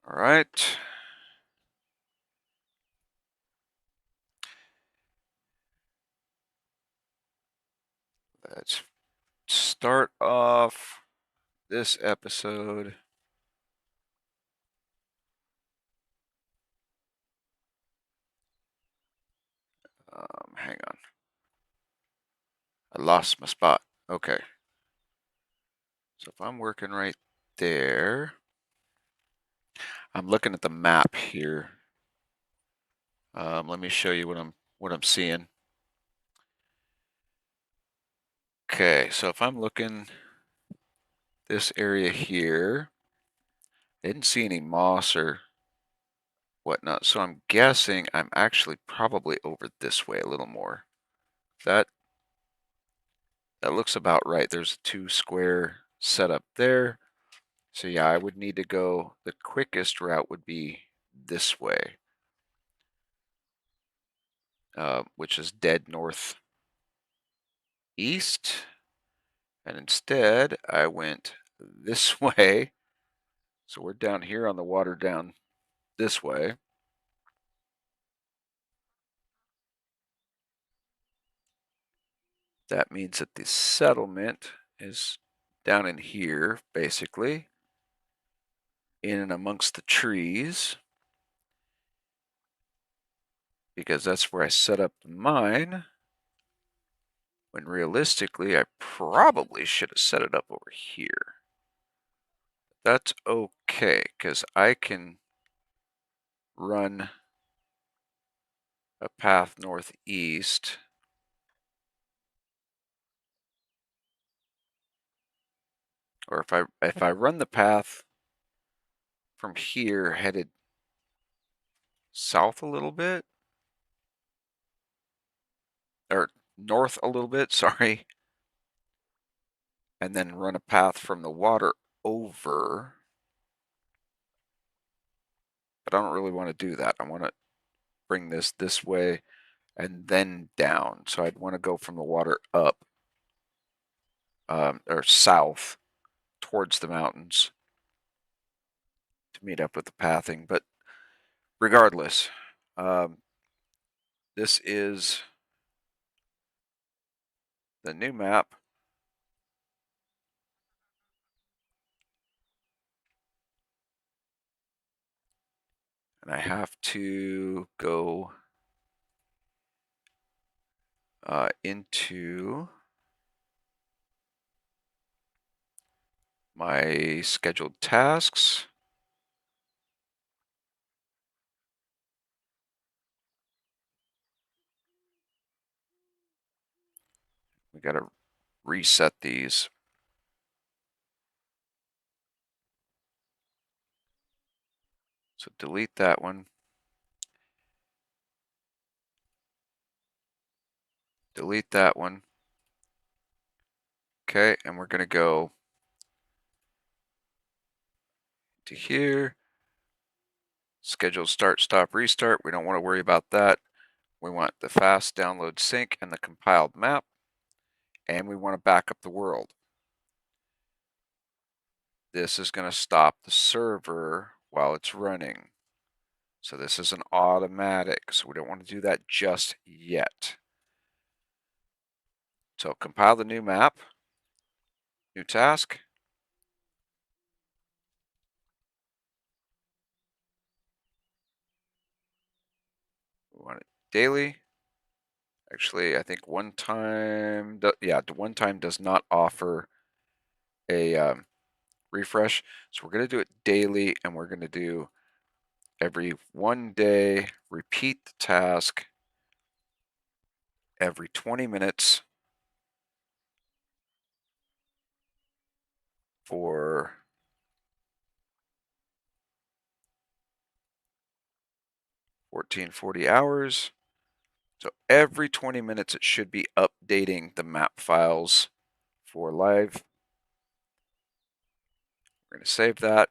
All right. Let's start off this episode. Hang on. I lost my spot. Okay. So if I'm working right there, I'm looking at the map here. Let me show you what I'm seeing. Okay, so if I'm looking this area here, I didn't see any moss or whatnot, so I'm guessing I'm actually probably over this way a little more. That that looks about right. There's a 2 square setup there. So yeah, I would need to go, the quickest route would be this way, which is dead northeast. And instead, I went this way. So we're down here on the water down this way. That means that the settlement is down in here, basically, in and amongst the trees, because that's where I set up mine. When realistically, I probably should have set it up over here. That's okay, because I can run a path northeast. Or if I run the path from here headed south a little bit, or north a little bit, sorry, and then run a path from the water over. But I don't really want to do that. I want to bring this way and then down. So I'd want to go from the water up, or south towards the mountains to meet up with the pathing. But regardless, this is the new map. And I have to go into my scheduled tasks. We got to reset these. So delete that one. Delete that one. Okay, and we're going to go to here. Schedule start, stop, restart. We don't want to worry about that. We want the fast download sync and the compiled map. And we want to back up the world. This is going to stop the server while it's running. So this is an automatic. So we don't want to do that just yet. So compile the new map, new task. We want it daily. Actually, I think one time does not offer a refresh. So we're going to do it daily, and we're going to do every 1 day, repeat the task every 20 minutes for 1440 hours. So every 20 minutes, it should be updating the map files for live. We're going to save that.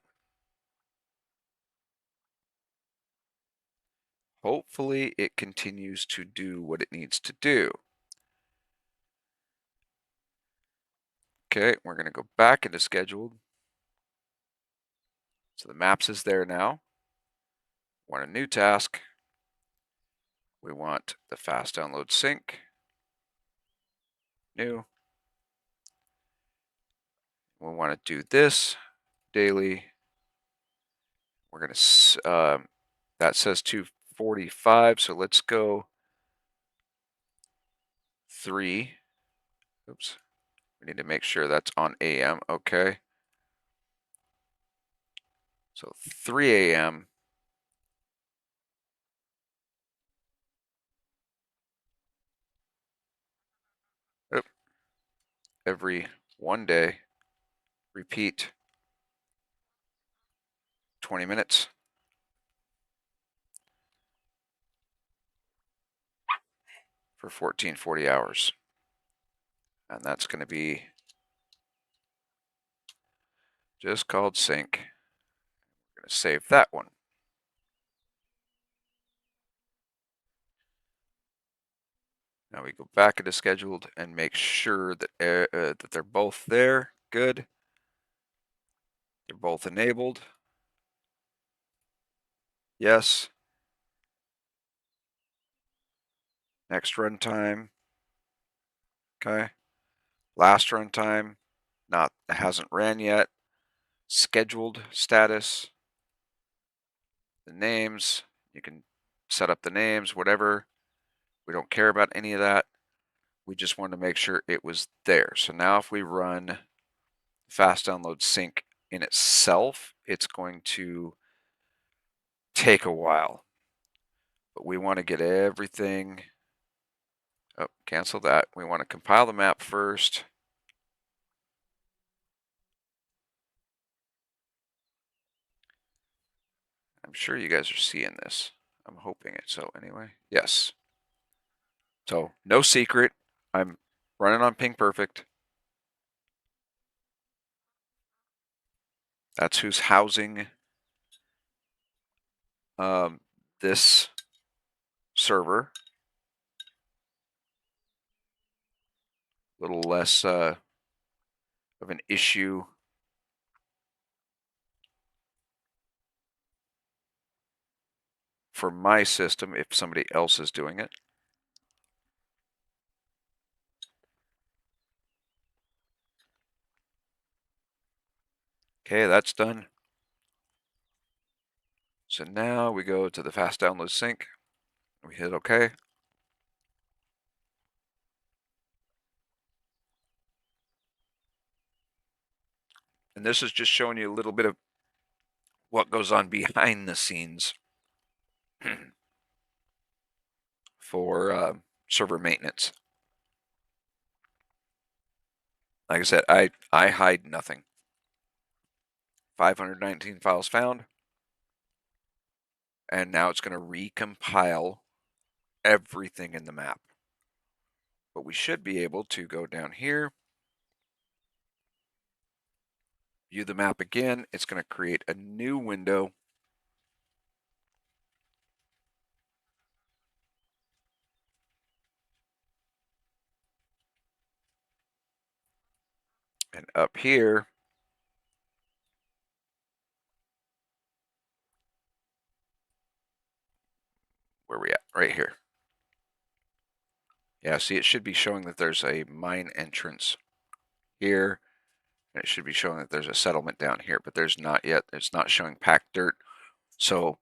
Hopefully, it continues to do what it needs to do. Okay, we're going to go back into scheduled. So the maps is there now. Want a new task. We want the fast download sync. New. We want to do this daily. We're going to, that says 245, so let's go 3. Oops. We need to make sure that's on AM. Okay. So 3 a.m. Every 1 day. Repeat 20 minutes for 1440 hours. And that's going to be just called sync. We're going to save that one. Now we go back into scheduled and make sure that that they're both there. Good. They're both enabled. Yes. Next runtime. Okay. Last runtime. Not hasn't ran yet. Scheduled status. The names. You can set up the names, whatever. We don't care about any of that. We just wanted to make sure it was there. So now if we run fast download sync in itself, it's going to take a while. But we want to get everything. Oh, cancel that. We want to compile the map first. I'm sure you guys are seeing this. I'm hoping it. So anyway, yes. So no secret. I'm running on ping perfect. That's who's housing this server. A little less of an issue for my system if somebody else is doing it. Okay, that's done. So now we go to the fast download sync. We hit OK. And this is just showing you a little bit of what goes on behind the scenes for server maintenance. Like I said, I hide nothing. 519 files found. And now it's going to recompile everything in the map. But we should be able to go down here, view the map again. It's going to create a new window. And up here, where are we at? Right here. Yeah, see, it should be showing that there's a mine entrance here. And it should be showing that there's a settlement down here, but there's not yet. It's not showing packed dirt. So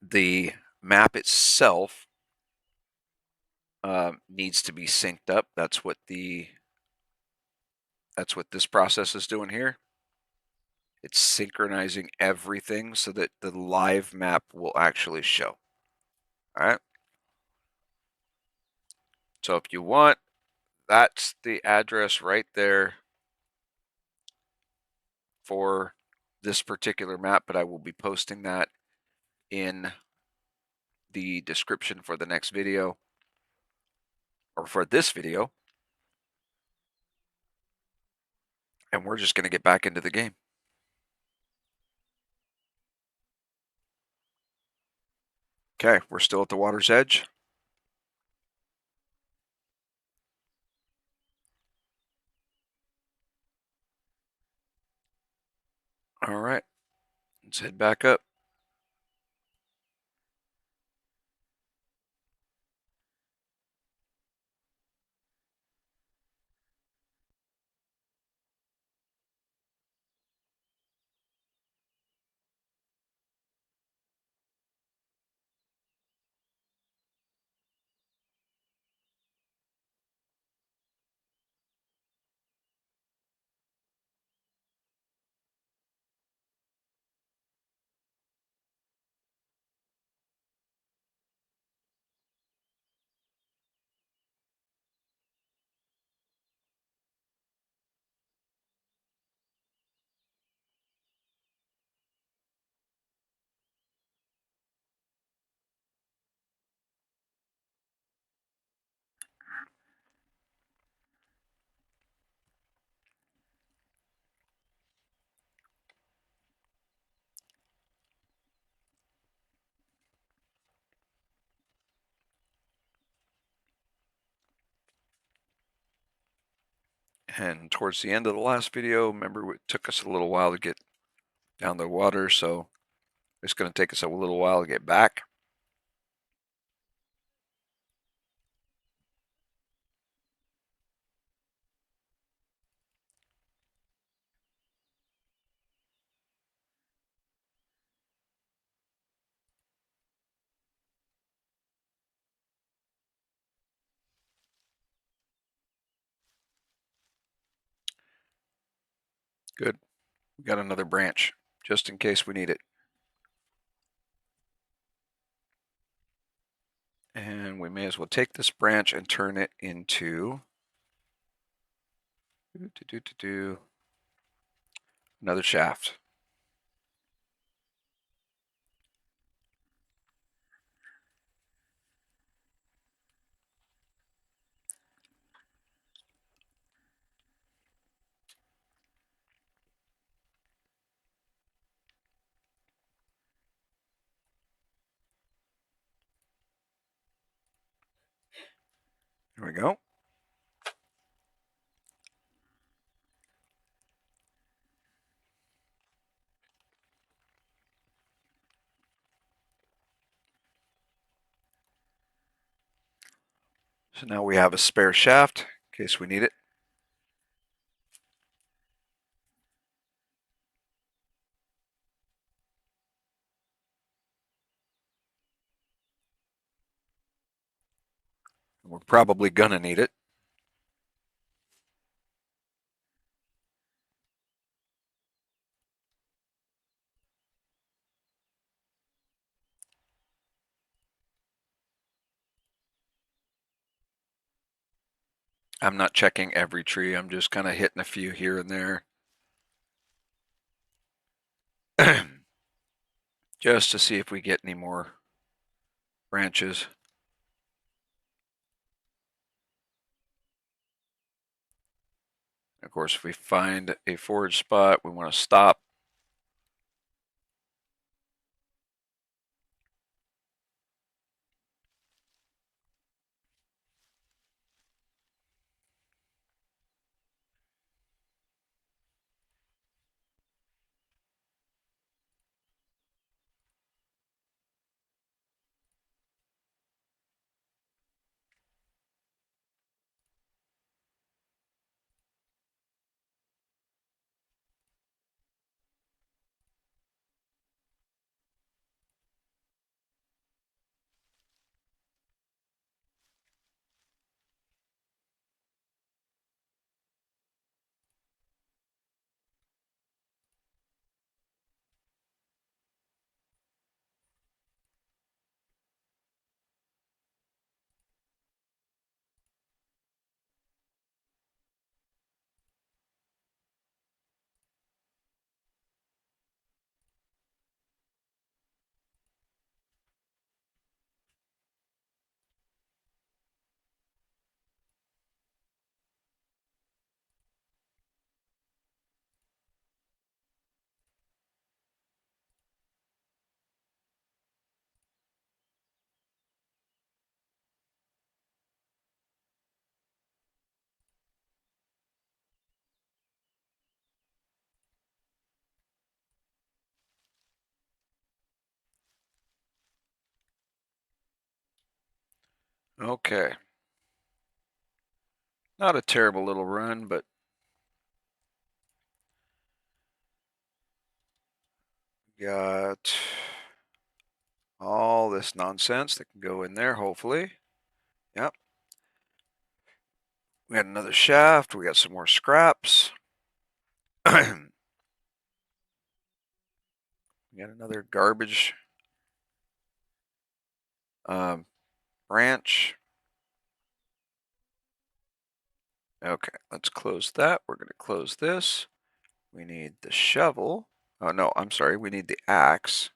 the map itself needs to be synced up. That's what this process is doing here. It's synchronizing everything so that the live map will actually show. All right. So if you want, that's the address right there for this particular map, but I will be posting that in the description for the next video, or for this video. And we're just going to get back into the game. Okay, we're still at the water's edge. All right, let's head back up. And towards the end of the last video, remember it took us a little while to get down the water, so it's going to take us a little while to get back. Good. We got another branch, just in case we need it. And we may as well take this branch and turn it into another shaft. There we go. So now we have a spare shaft in case we need it. We're probably gonna need it. I'm not checking every tree. I'm just kind of hitting a few here and there. Just to see if we get any more branches. Of course, if we find a forage spot, we want to stop. Okay. Not a terrible little run, but got all this nonsense that can go in there, hopefully. Yep. We got another shaft. We got some more scraps. We got another garbage um, branch. Okay, let's close that. We're going to close this. We need the shovel. Oh, no, I'm sorry. We need the axe.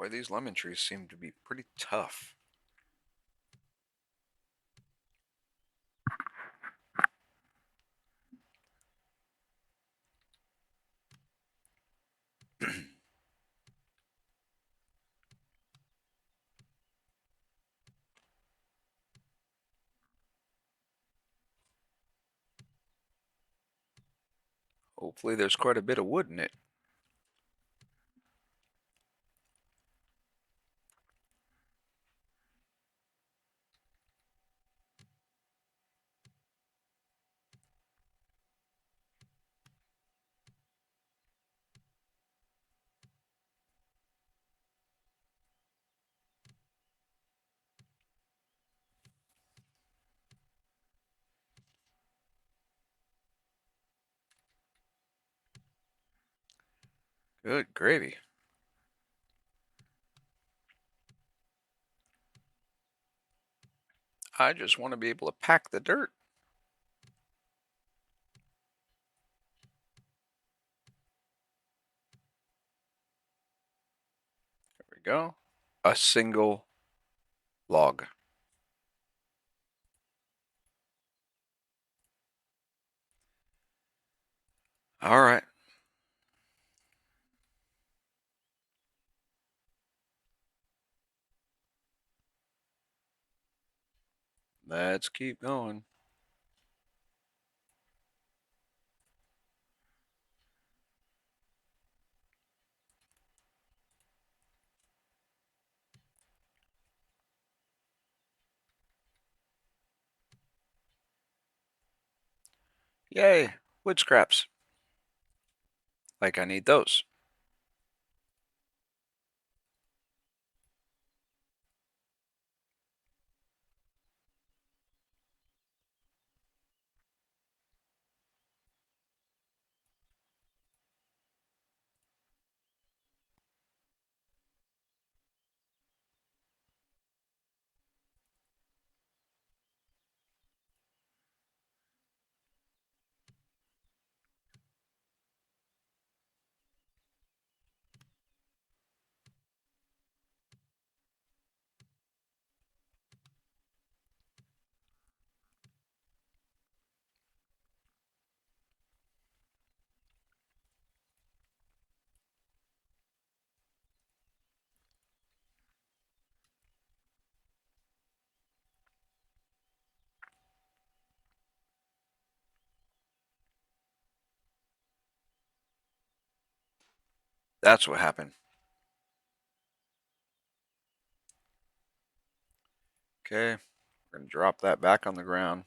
Boy, these lemon trees seem to be pretty tough. Hopefully there's quite a bit of wood in it. Good gravy. I just want to be able to pack the dirt. There we go. A single log. All right. Let's keep going. Yay, wood scraps. Like I need those. That's what happened. Okay, we're going to drop that back on the ground.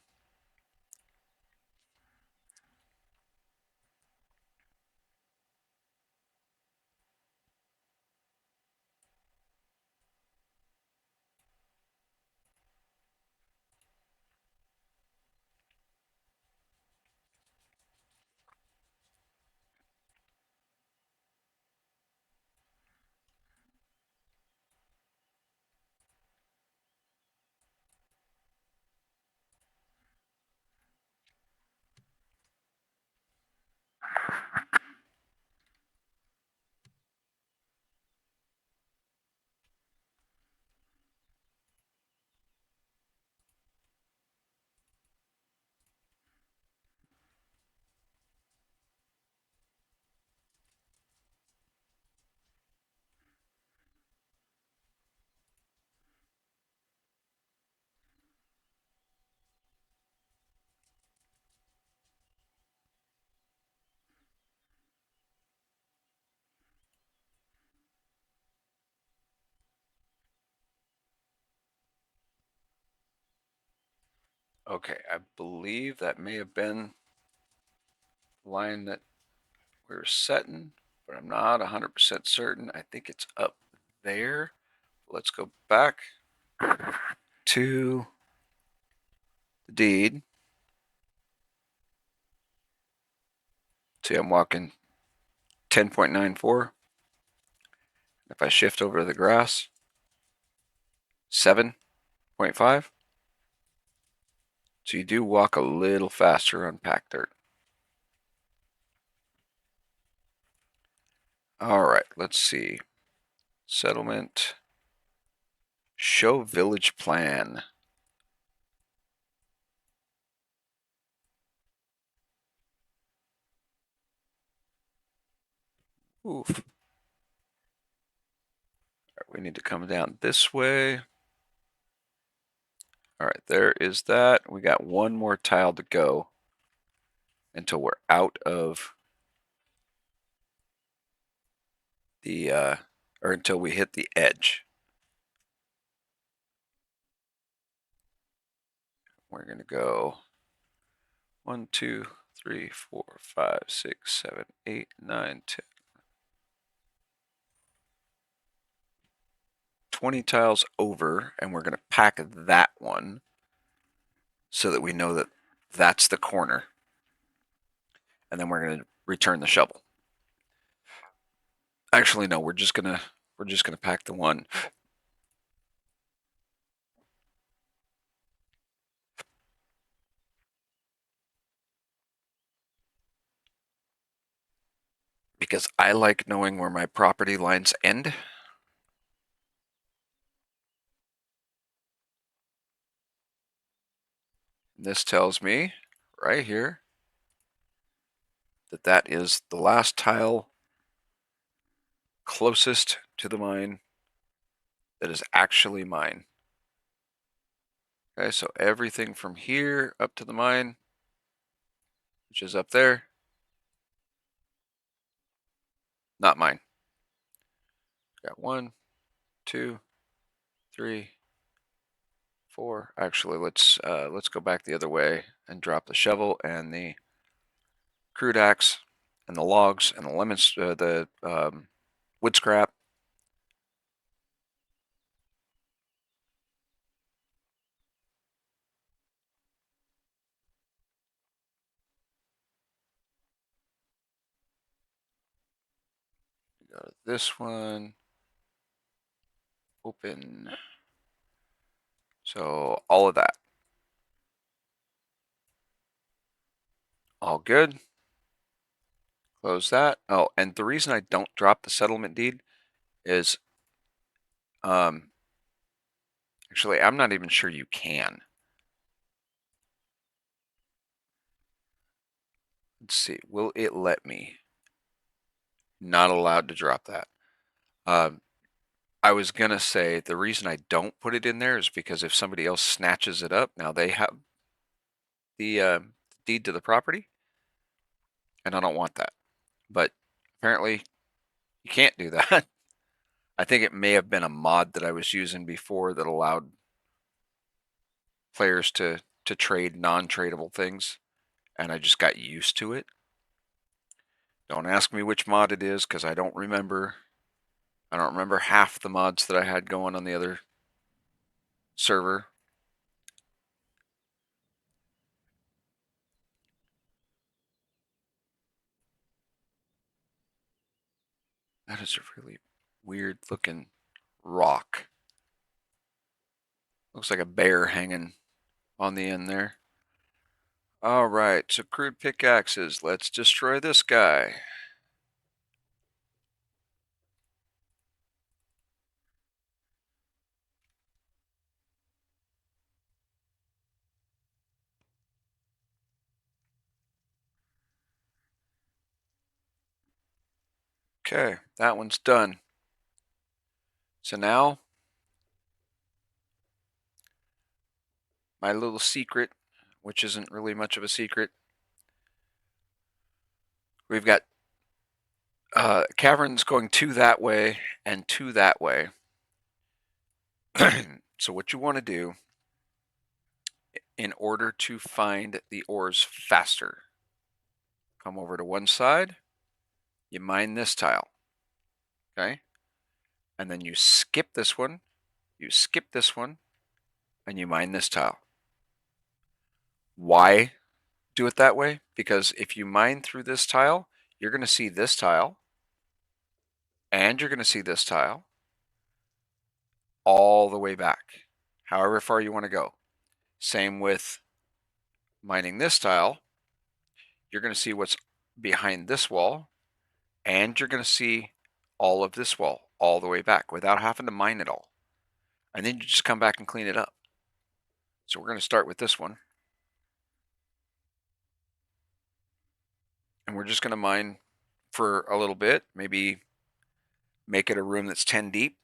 Okay, I believe that may have been the line that we were setting, but I'm not 100% certain. I think it's up there. Let's go back to the deed. See, I'm walking 10.94. If I shift over to the grass, 7.5. So you do walk a little faster on packed dirt. All right, let's see. Settlement. Show village plan. Oof. Right, we need to come down this way. All right, there is that. We got one more tile to go until we're out of the, or until we hit the edge. We're going to go 1, 2, 3, 4, 5, 6, 7, 8, 9, 10. 20 tiles over, and we're going to pack that one so that we know that that's the corner. And then we're going to return the shovel. Actually, no, we're just gonna pack the one. Because I like knowing where my property lines end. This tells me right here that that is the last tile closest to the mine that is actually mine. Okay, so everything from here up to the mine, which is up there, not mine. Got 1, 2, 3, 4. Actually, let's go back the other way and drop the shovel and the crude axe and the logs and the lemons, the wood scrap. Go to this one. Open. So all of that. All good. Close that. Oh, and the reason I don't drop the settlement deed is, actually, I'm not even sure you can. Let's see. Will it let me? Not allowed to drop that. I was going to say the reason I don't put it in there is because if somebody else snatches it up, now they have the deed to the property, and I don't want that. But apparently, you can't do that. I think it may have been a mod that I was using before that allowed players to trade non-tradable things, and I just got used to it. Don't ask me which mod it is because I don't remember. I don't remember half the mods that I had going on the other server. That is a really weird looking rock. Looks like a bear hanging on the end there. All right, so crude pickaxes. Let's destroy this guy. Okay, that one's done. So now, my little secret, which isn't really much of a secret, we've got caverns going to that way and to that way. So what you want to do in order to find the ores faster, come over to one side, you mine this tile, okay? And then you skip this one, you skip this one, and you mine this tile. Why do it that way? Because if you mine through this tile, you're going to see this tile, and you're going to see this tile all the way back, however far you want to go. Same with mining this tile. You're going to see what's behind this wall, and you're going to see all of this wall all the way back without having to mine it all. And then you just come back and clean it up. So we're going to start with this one. And we're just going to mine for a little bit, maybe make it a room that's 10 deep.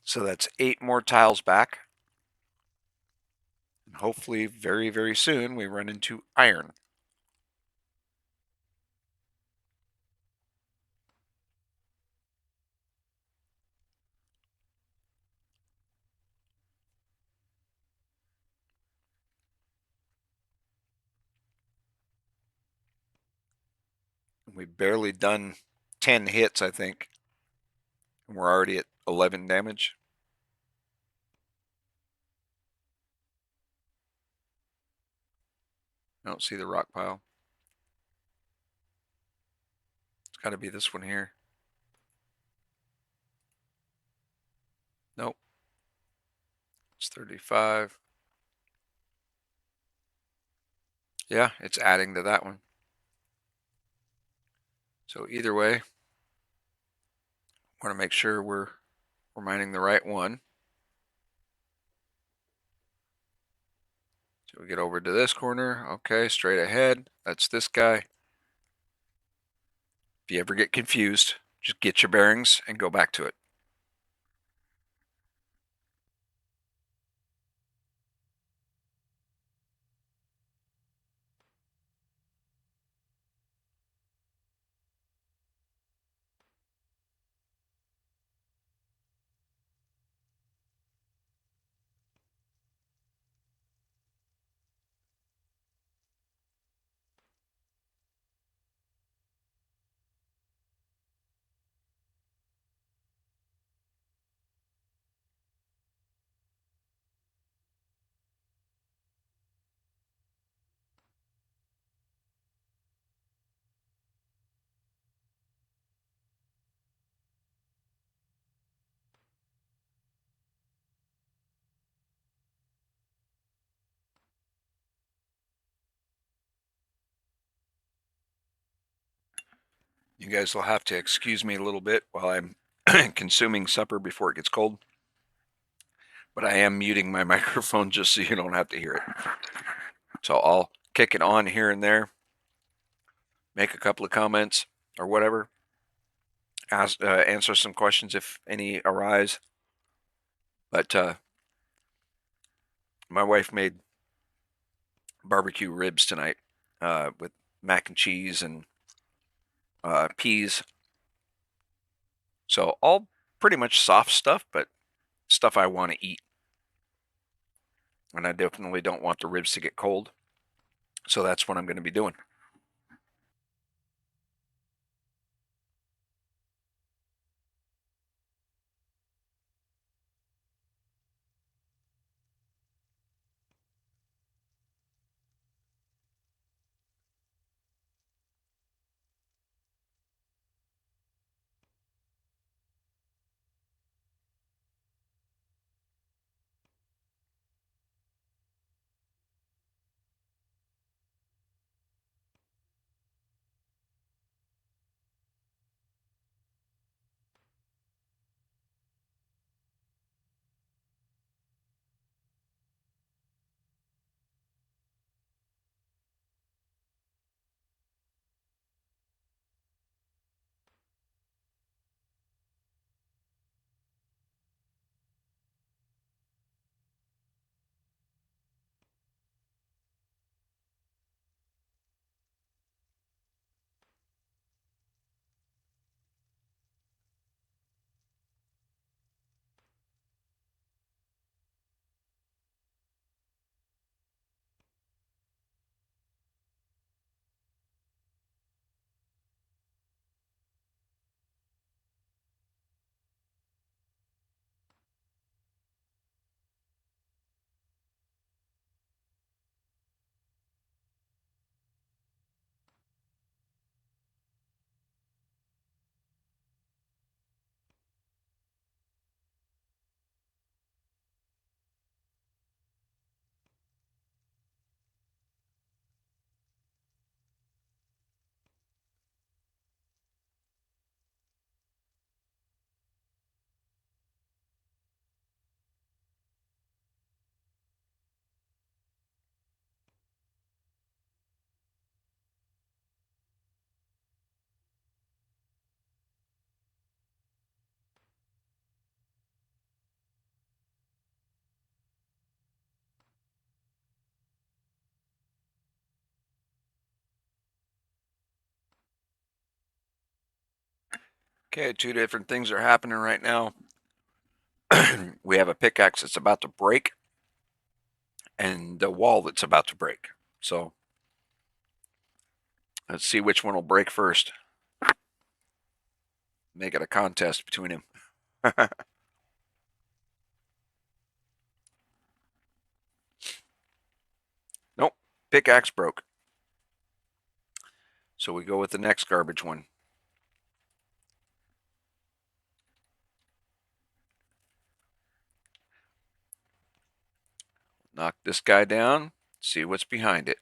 So that's 8 more tiles back. And hopefully very, very soon we run into iron. We've barely done 10 hits, I think. And we're already at 11 damage. I don't see the rock pile. It's got to be this one here. Nope. It's 35. Yeah, it's adding to that one. So either way, want to make sure we're mining the right one. So we get over to this corner. Okay, straight ahead. That's this guy. If you ever get confused, just get your bearings and go back to it. You guys will have to excuse me a little bit while I'm consuming supper before it gets cold. But I am muting my microphone just so you don't have to hear it. So I'll kick it on here and there, make a couple of comments or whatever, answer some questions if any arise. But my wife made barbecue ribs tonight with mac and cheese and peas. So all pretty much soft stuff, but stuff I want to eat. And I definitely don't want the ribs to get cold. So that's what I'm going to be doing. Okay, two different things are happening right now. We have a pickaxe that's about to break and a wall that's about to break. So let's see which one will break first. Make it a contest between them. Nope, pickaxe broke. So we go with the next garbage one. Knock this guy down, see what's behind it.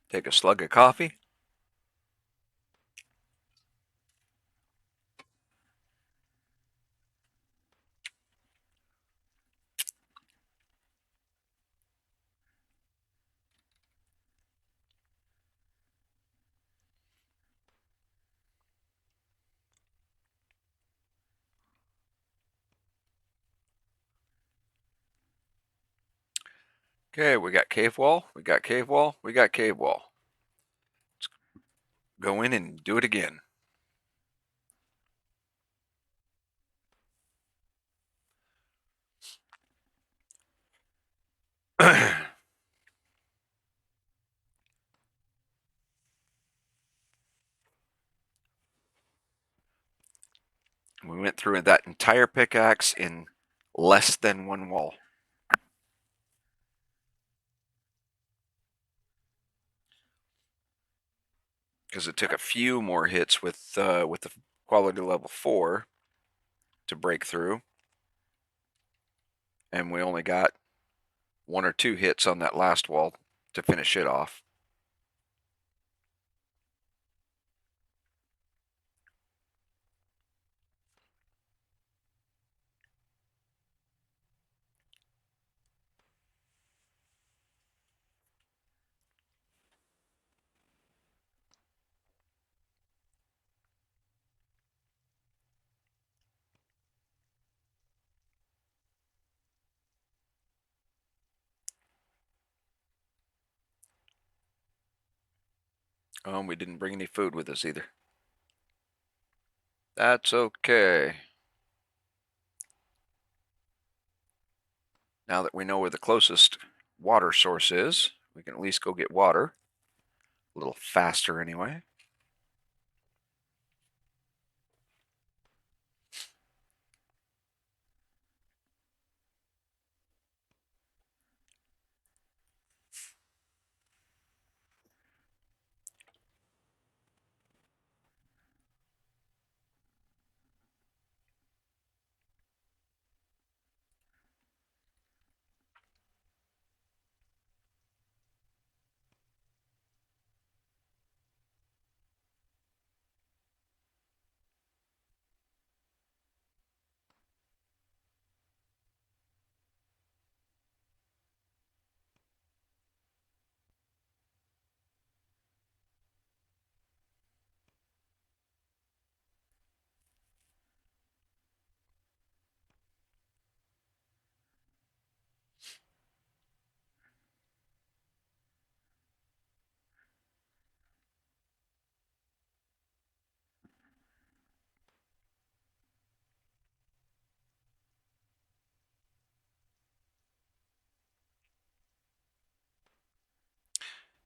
Take a slug of coffee. Okay, we got cave wall, we got cave wall, we got cave wall. Let's go in and do it again. We went through that entire pickaxe in less than one wall. Because it took a few more hits with the quality level 4 to break through, and we only got one or two hits on that last wall to finish it off. We didn't bring any food with us either. That's okay. Now that we know where the closest water source is, we can at least go get water. A little faster anyway.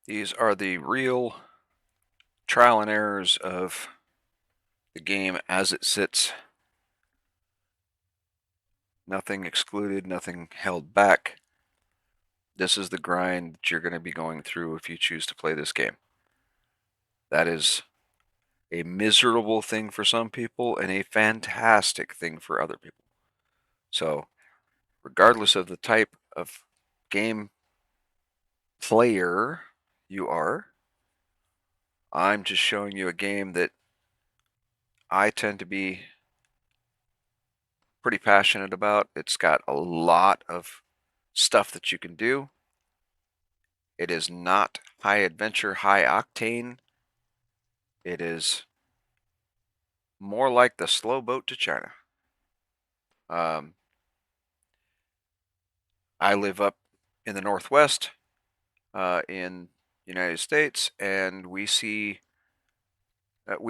These are the real trial and errors of the game as it sits. Nothing excluded, nothing held back. This is the grind that you're going to be going through if you choose to play this game. That is a miserable thing for some people and a fantastic thing for other people. So, regardless of the type of game player you are, I'm just showing you a game that I tend to be pretty passionate about. It's got a lot of stuff that you can do. It is not high adventure, high octane. It is more like the slow boat to China. Um, I live up in the Northwest in the United States, and we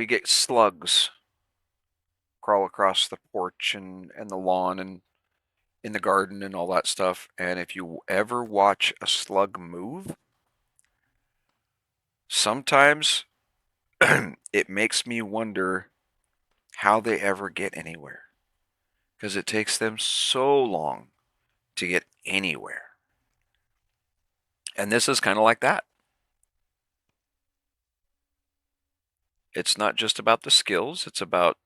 get slugs crawl across the porch and the lawn and in the garden and all that stuff. And if you ever watch a slug move, sometimes it makes me wonder how they ever get anywhere, because it takes them so long to get anywhere. And this is kind of like that. It's not just about the skills, it's about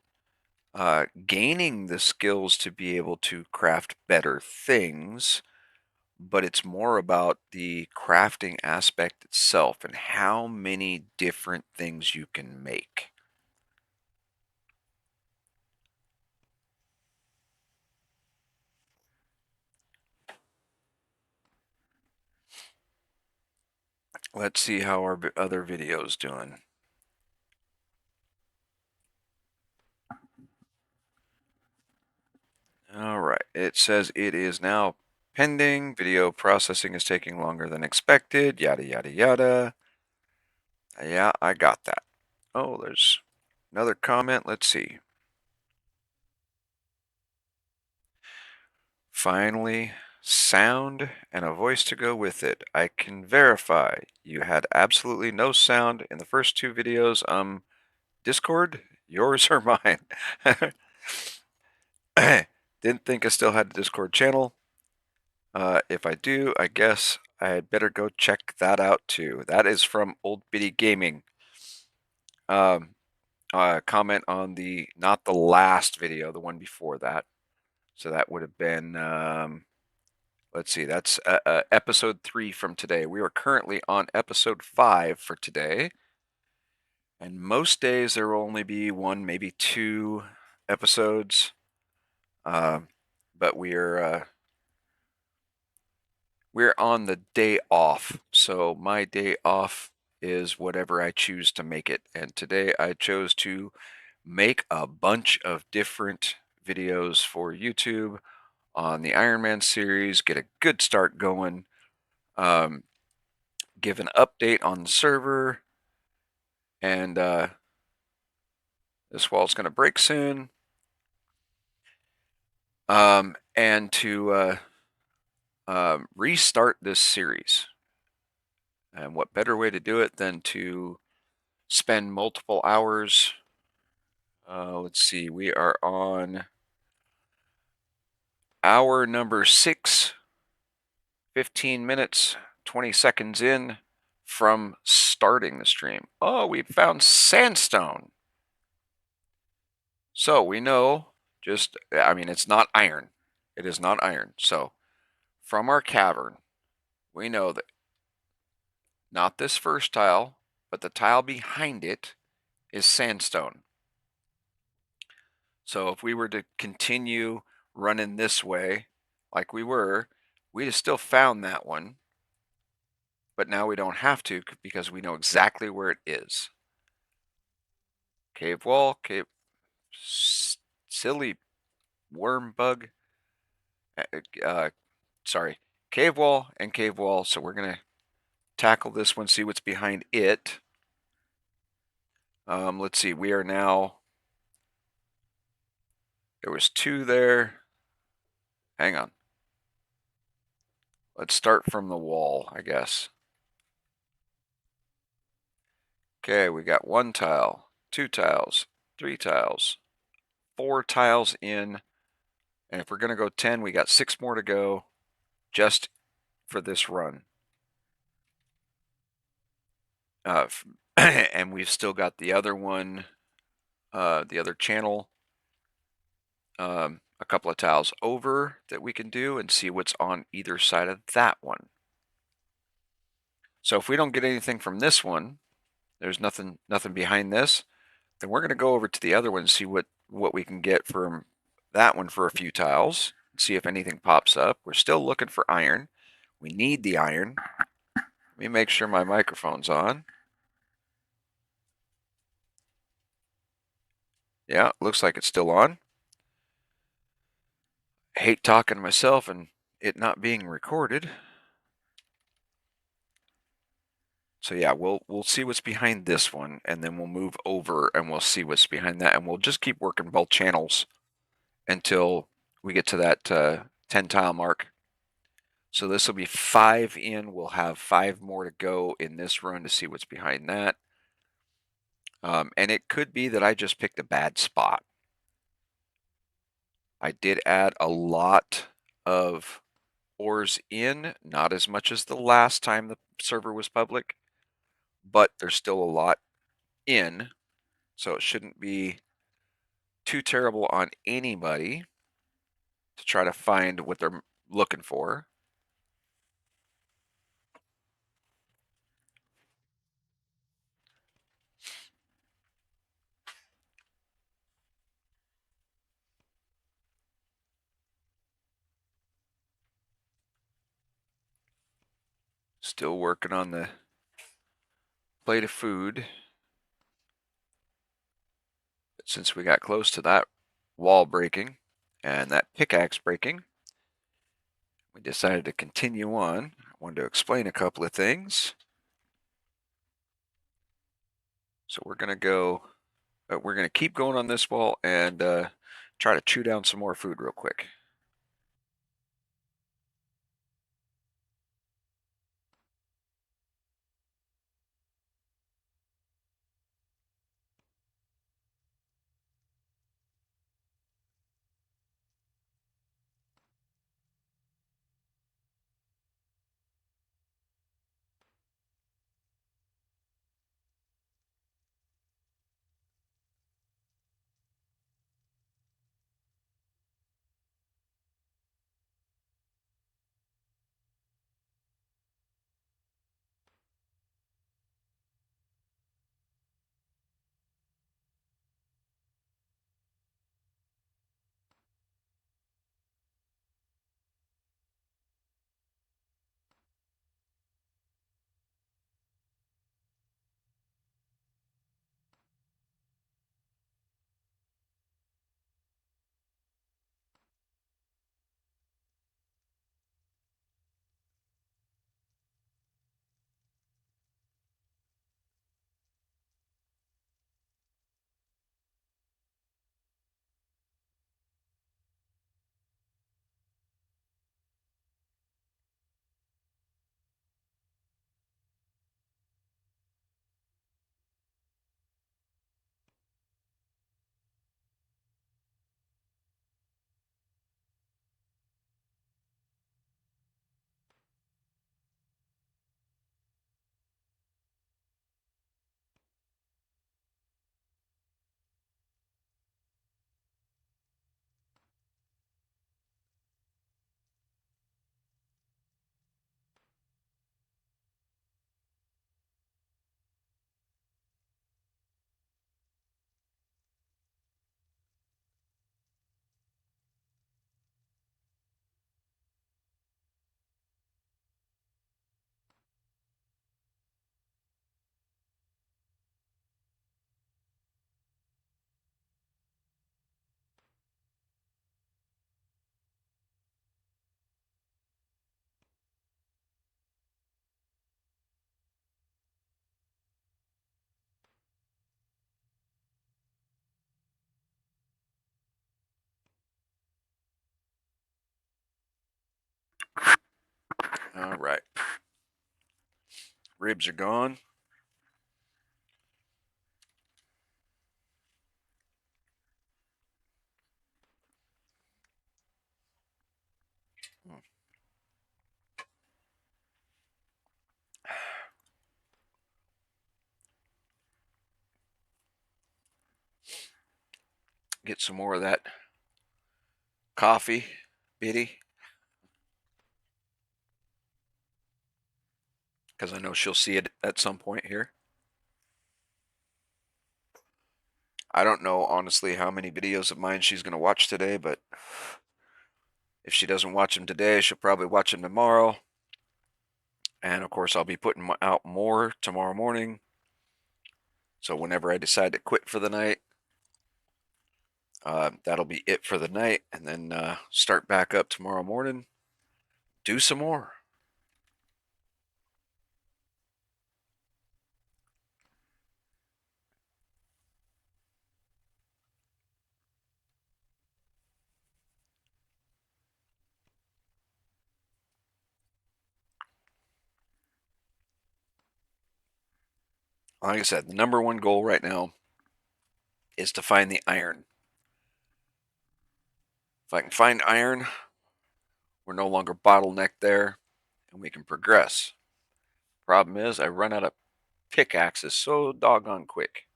gaining the skills to be able to craft better things, but it's more about the crafting aspect itself and how many different things you can make. Let's see how our other video's doing. All right, it says it is now pending. Video processing is taking longer than expected. Yada, yada, yada. Yeah, I got that. Oh, there's another comment. Let's see. Finally, sound and a voice to go with it. I can verify you had absolutely no sound in the first two videos. Discord, yours or mine? Didn't think I still had a Discord channel. If I do, I guess I had better go check that out too. That is from Old Biddy Gaming. Comment on the, not the last video, the one before that. So that would have been, let's see, that's episode 3 from today. We are currently on episode 5 for today. And most days there will only be one, maybe 2 episodes. But we're on the day off. So my day off is whatever I choose to make it. And today I chose to make a bunch of different videos for YouTube on the Ironman series, get a good start going, give an update on the server, and this wall's going to break soon. And to restart this series. And what better way to do it than to spend multiple hours. Let's see, we are on hour number 6, 15 minutes, 20 seconds in from starting the stream. Oh, we found sandstone. So we know it's not iron. It is not iron. So from our cavern, we know that not this first tile, but the tile behind it is sandstone. So if we were to continue running this way like we were, we'd have still found that one. But now we don't have to because we know exactly where it is. Cave wall, silly worm bug. Sorry, cave wall and cave wall. So we're going to tackle this one, see what's behind it. Let's see, we are now, there was 2 there. Hang on. Let's start from the wall, I guess. Okay, we got 1 tile, 2 tiles, 3 tiles, 4 tiles in. And if we're going to go 10, we got 6 more to go just for this run. And we've still got the other one, the other channel, a couple of tiles over that we can do and see what's on either side of that one. So if we don't get anything from this one, there's nothing behind this, then we're going to go over to the other one and see what we can get from that one for a few tiles, see if anything pops up. We're still looking for iron. We need the iron. Let me make sure my microphone's on. Yeah, looks like it's still on. I hate talking to myself and it not being recorded. So yeah, we'll see what's behind this one, and then we'll move over and we'll see what's behind that, and we'll just keep working both channels until we get to that 10 tile mark. So this will be 5 in. We'll have 5 more to go in this run to see what's behind that. And it could be that I just picked a bad spot. I did add a lot of ores in, not as much as the last time the server was public, but there's still a lot in, so it shouldn't be too terrible on anybody to try to find what they're looking for. Still working on the plate of food. But since we got close to that wall breaking and that pickaxe breaking, we decided to continue on. I wanted to explain a couple of things. So we're going to go, we're going to keep going on this wall and try to chew down some more food real quick. All right. Ribs are gone. Get some more of that coffee, Biddy, because I know she'll see it at some point here. I don't know, honestly, how many videos of mine she's going to watch today, but if she doesn't watch them today, she'll probably watch them tomorrow. And of course, I'll be putting out more tomorrow morning. So whenever I decide to quit for the night, that'll be it for the night, and then start back up tomorrow morning. Do some more. Like I said, the number one goal right now is to find the iron. If I can find iron, we're no longer bottlenecked there and we can progress. Problem is, I run out of pickaxes so doggone quick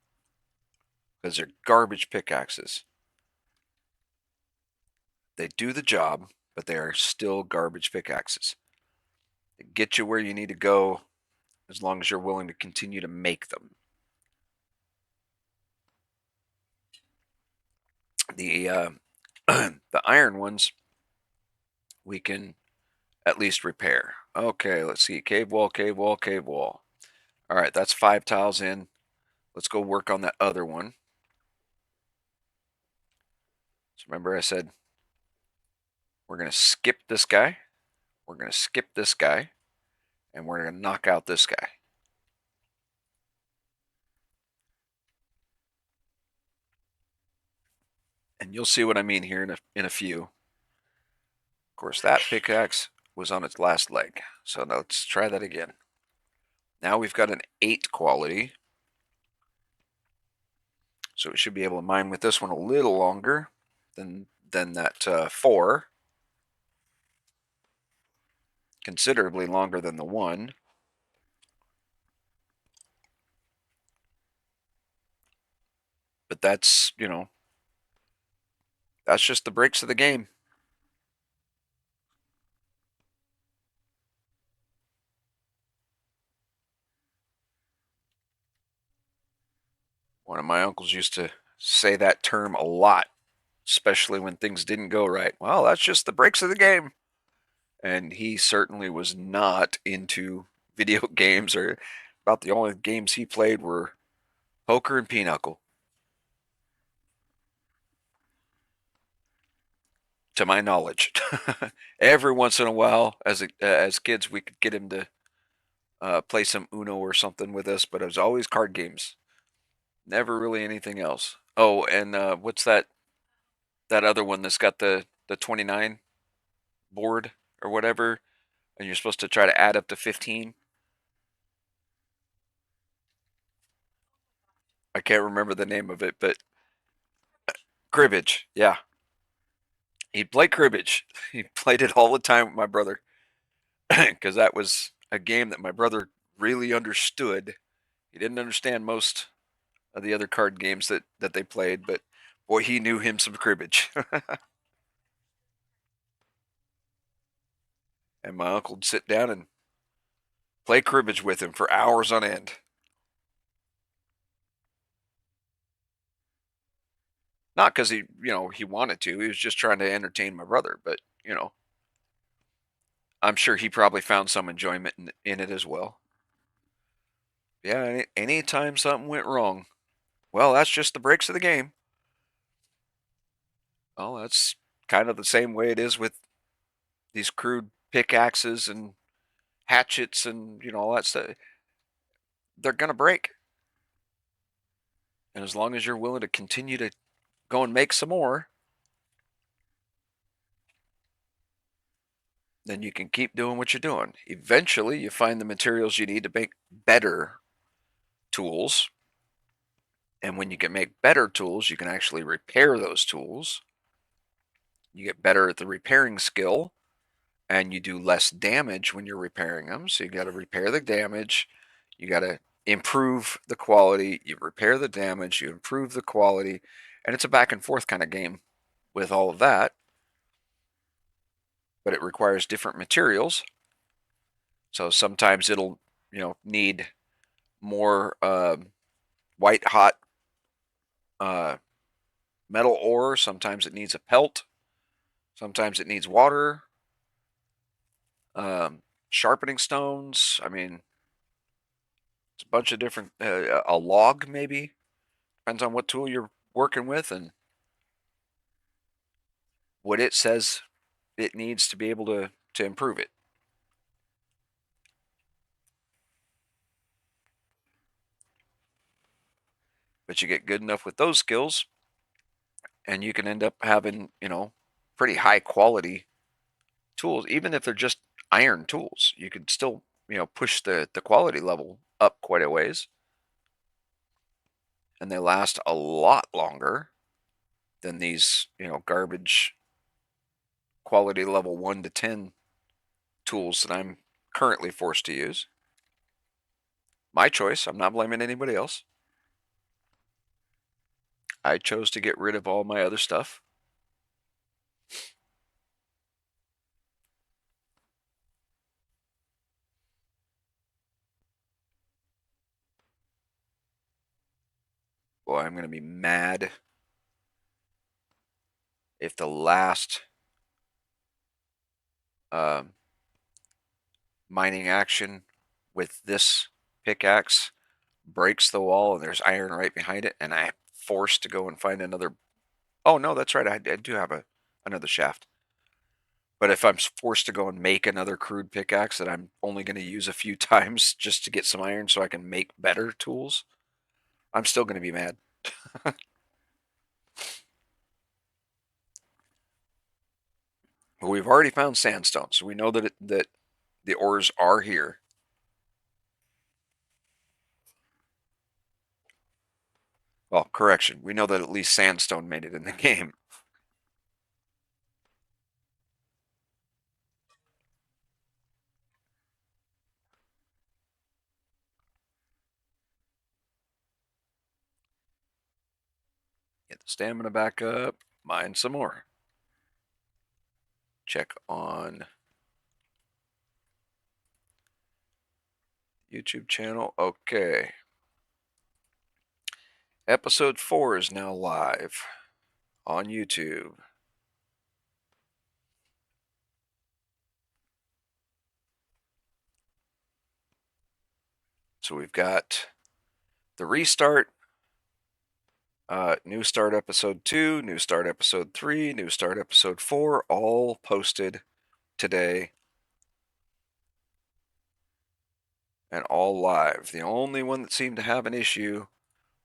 because they're garbage pickaxes. They do the job, but they are still garbage pickaxes. They get you where you need to go as long as you're willing to continue to make them. The the iron ones we can at least repair. Okay, let's see. Cave wall, cave wall, cave wall. All right, that's 5 tiles in. Let's go work on that other one. So remember I said we're going to skip this guy. We're going to skip this guy. And we're going to knock out this guy. And you'll see what I mean here in a few. Of course, that pickaxe was on its last leg. So now let's try that again. Now we've got an 8 quality. So we should be able to mine with this one a little longer than that 4. Considerably longer than the 1. But that's, that's just the breaks of the game. One of my uncles used to say that term a lot, especially when things didn't go right. Well, that's just the breaks of the game. And he certainly was not into video games, or about the only games he played were poker and pinochle, to my knowledge. Every once in a while, as kids, we could get him to play some Uno or something with us, but it was always card games. Never really anything else. Oh, and what's that other one that's got the 29 board or whatever, and you're supposed to try to add up to 15? I can't remember the name of it, but cribbage. Yeah, he'd play cribbage. He played it all the time with my brother because that was a game that my brother really understood. He didn't understand most of the other card games that they played, but boy, he knew him some cribbage. And my uncle would sit down and play cribbage with him for hours on end. Not because he wanted to. He was just trying to entertain my brother. But I'm sure he probably found some enjoyment in it as well. Yeah, anytime something went wrong, well, that's just the breaks of the game. Well, that's kind of the same way it is with these crude pickaxes and hatchets and all that stuff. They're gonna break, and as long as you're willing to continue to go and make some more, then you can keep doing what you're doing. Eventually, you find the materials you need to make better tools. And when you can make better tools, you can actually repair those tools. You get better at the repairing skill, and you do less damage when you're repairing them. So you got to repair the damage. You got to improve the quality. You repair the damage. You improve the quality. And it's a back and forth kind of game with all of that. But it requires different materials. So sometimes it'll, need more white hot uh, metal ore. Sometimes it needs a pelt. Sometimes it needs water. Sharpening stones. I mean, it's a bunch of different. A log maybe depends on what tool you're working with and what it says it needs to be able to improve it. but you get good enough with those skills, and you can end up having, pretty high quality tools, even if they're just iron tools. You could still, push the quality level up quite a ways, and they last a lot longer than these, garbage quality level 1 to 10 tools that I'm currently forced to use. My choice. I'm not blaming anybody else. I chose to get rid of all my other stuff. Boy, I'm going to be mad if the last um, mining action with this pickaxe breaks the wall and there's iron right behind it, and I'm forced to go and find another. Oh no, that's right. I do have another shaft. But if I'm forced to go and make another crude pickaxe that I'm only going to use a few times just to get some iron so I can make better tools, I'm still going to be mad. But we've already found sandstone, so we know that the ores are here. Well, correction. We know that at least sandstone made it in the game. Get the stamina back up. Mine some more. Check on YouTube channel. Okay. Episode 4 is now live on YouTube. So we've got the restart, new start episode 2, new start episode 3, new start episode 4, all posted today and all live. The only one that seemed to have an issue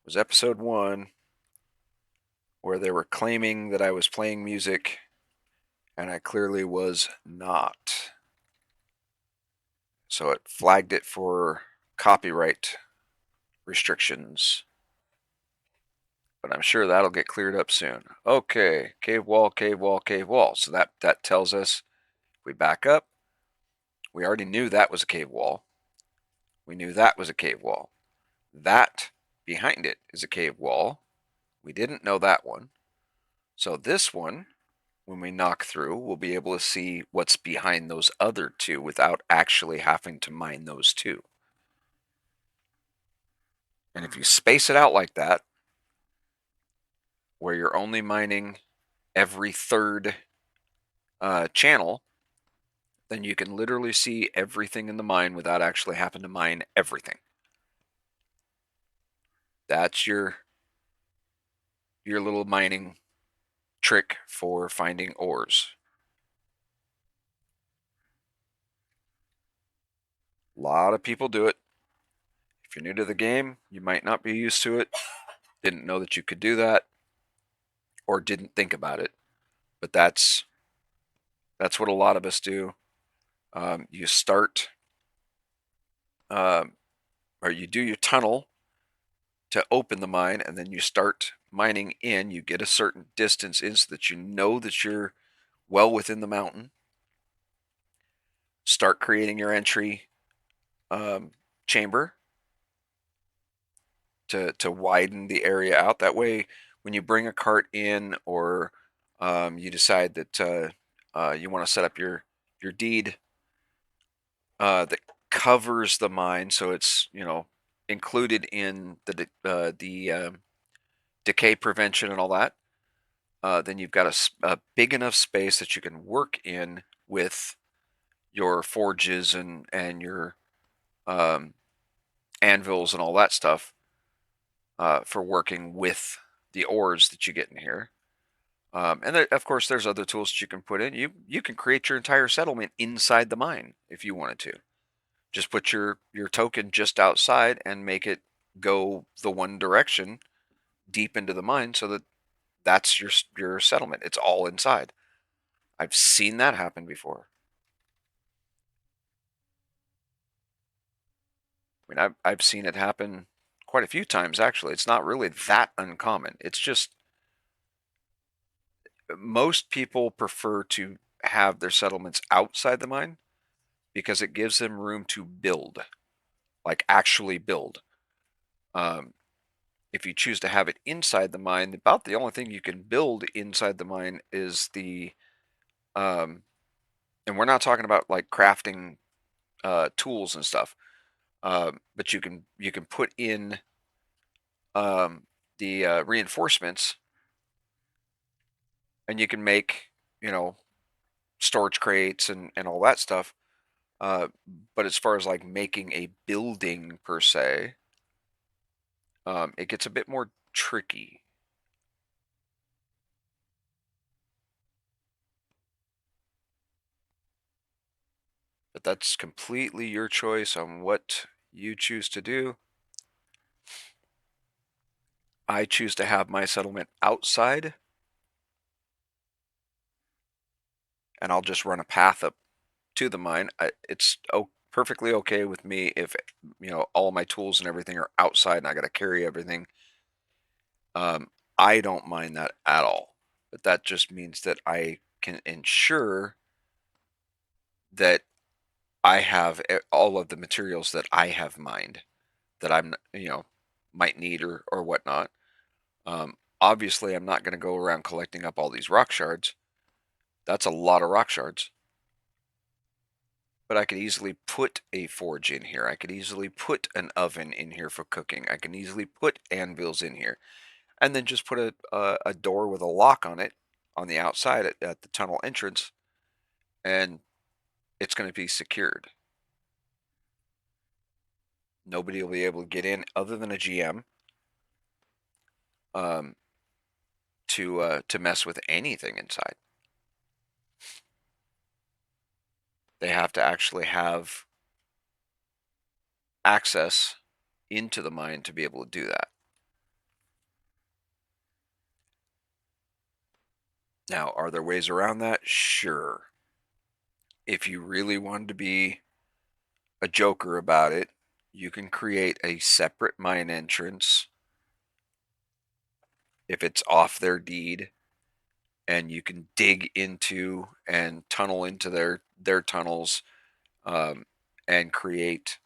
was episode 1, where they were claiming that I was playing music, and I clearly was not. So it flagged it for copyright restrictions. But I'm sure that'll get cleared up soon. Okay, cave wall, cave wall, cave wall. So that tells us, if we back up, we already knew that was a cave wall. We knew that was a cave wall. That behind it is a cave wall. We didn't know that one. So this one, when we knock through, we'll be able to see what's behind those other two without actually having to mine those two. And if you space it out like that, where you're only mining every third channel, then you can literally see everything in the mine without actually having to mine everything. That's your little mining trick for finding ores. A lot of people do it. If you're new to the game, you might not be used to it, didn't know that you could do that, or didn't think about it. But that's what a lot of us do. You start, um, or you do your tunnel to open the mine, and then you start mining in. You get a certain distance in so that you know that you're well within the mountain. Start creating your entry chamber to widen the area out. That way, when you bring a cart in, or you decide that you want to set up your deed that covers the mine, so it's included in the decay prevention and all that. Then you've got a big enough space that you can work in with your forges and your um, anvils and all that stuff for working with the ores that you get in here. And there, of course, there's other tools that you can put in. You can create your entire settlement inside the mine if you wanted to. Just put your token just outside and make it go the one direction, deep into the mine so that that's your settlement. It's all inside. I've seen that happen before. I mean, I've seen it happen quite a few times actually. It's not really that uncommon. It's just most people prefer to have their settlements outside the mine because it gives them room to build, like actually build. Um, if you choose to have it inside the mine, about the only thing you can build inside the mine is um, and we're not talking about like crafting tools and stuff, but you can put in um, the reinforcements, and you can make you know storage crates and all that stuff. Uh, but as far as like making a building per se, it gets a bit more tricky. But that's completely your choice on what you choose to do. I choose to have my settlement outside, and I'll just run a path up to the mine. It's perfectly okay with me if all my tools and everything are outside and I got to carry everything. Um, I don't mind that at all. But that just means that I can ensure that I have all of the materials that I have mined that might need or whatnot. Obviously, I'm not going to go around collecting up all these rock shards. That's a lot of rock shards. But I could easily put a forge in here. I could easily put an oven in here for cooking. I can easily put anvils in here. And then just put a door with a lock on it on the outside at the tunnel entrance. And it's going to be secured. Nobody will be able to get in other than a GM um, to mess with anything inside. They have to actually have access into the mine to be able to do that. Now, are there ways around that? Sure. If you really wanted to be a joker about it, you can create a separate mine entrance if it's off their deed, and you can dig into and tunnel into their tunnels, um, and create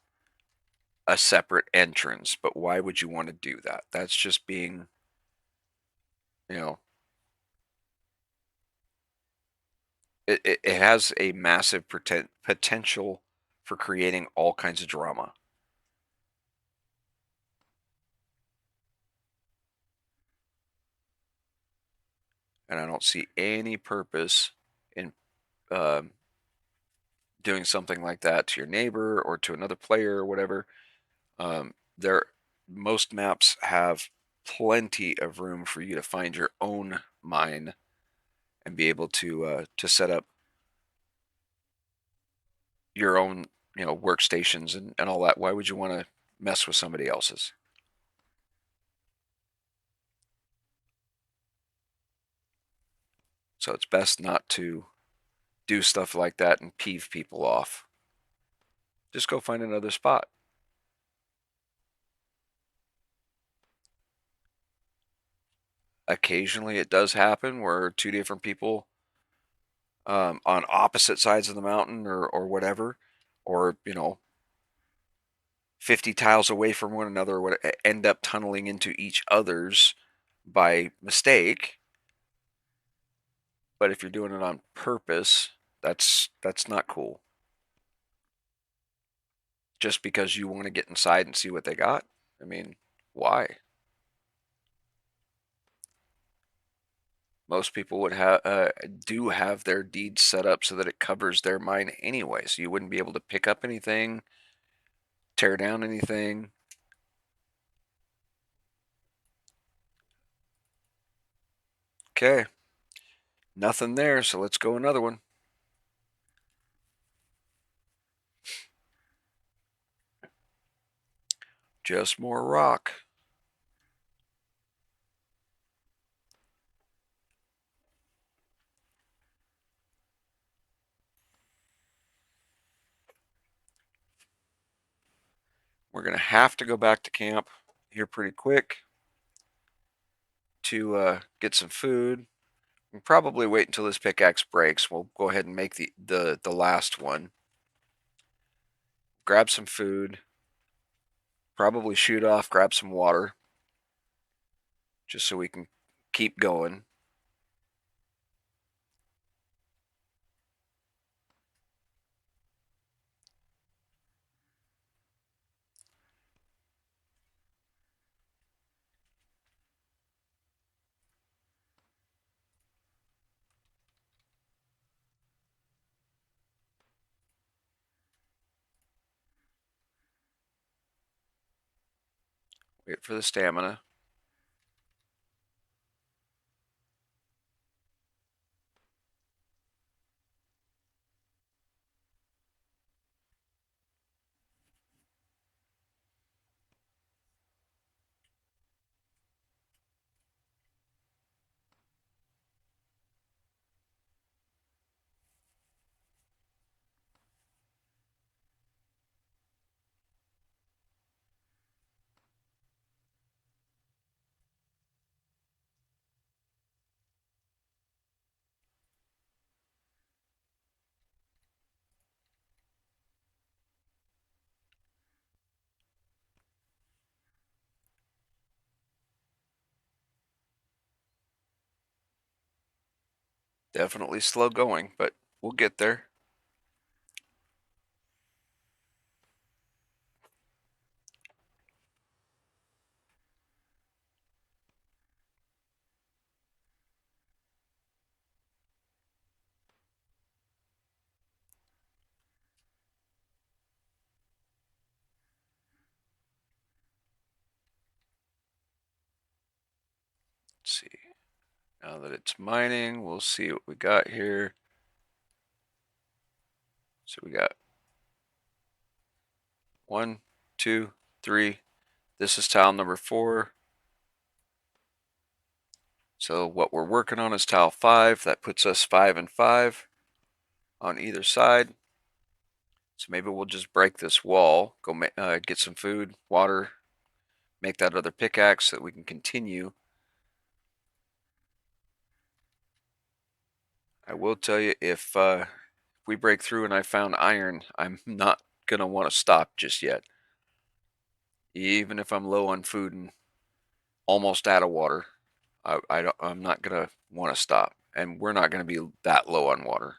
a separate entrance. But why would you want to do that? That's just being, you know, it has a massive potential for creating all kinds of drama. And I don't see any purpose in um, doing something like that to your neighbor or to another player or whatever. There, most maps have plenty of room for you to find your own mine and be able to set up your own, workstations and all that. Why would you want to mess with somebody else's? So it's best not to do stuff like that and peeve people off. Just go find another spot. Occasionally, it does happen where two different people on opposite sides of the mountain or whatever, or 50 tiles away from one another, would end up tunneling into each other's by mistake. But if you're doing it on purpose, that's not cool. Just because you want to get inside and see what they got. I mean, why? Most people would have do have their deeds set up so that it covers their mine anyway, so you wouldn't be able to pick up anything, tear down anything. Okay, nothing there, so let's go another one. Just more rock. We're going to have to go back to camp here pretty quick to get some food. We'll probably wait until this pickaxe breaks. We'll go ahead and make the last one. Grab some food. Probably shoot off, grab some water. Just so we can keep going. Wait for the stamina. Definitely slow going, but we'll get there. Let's see. Now that it's mining, we'll see what we got here. So we got 1, 2, 3. This is tile number 4. So what we're working on is tile 5. That puts us 5 and 5 on either side. So maybe we'll just break this wall, go get some food, water, make that other pickaxe so that we can continue. I will tell you, if we break through and I found iron, I'm not going to want to stop just yet. Even if I'm low on food and almost out of water, I'm not going to want to stop. And we're not going to be that low on water.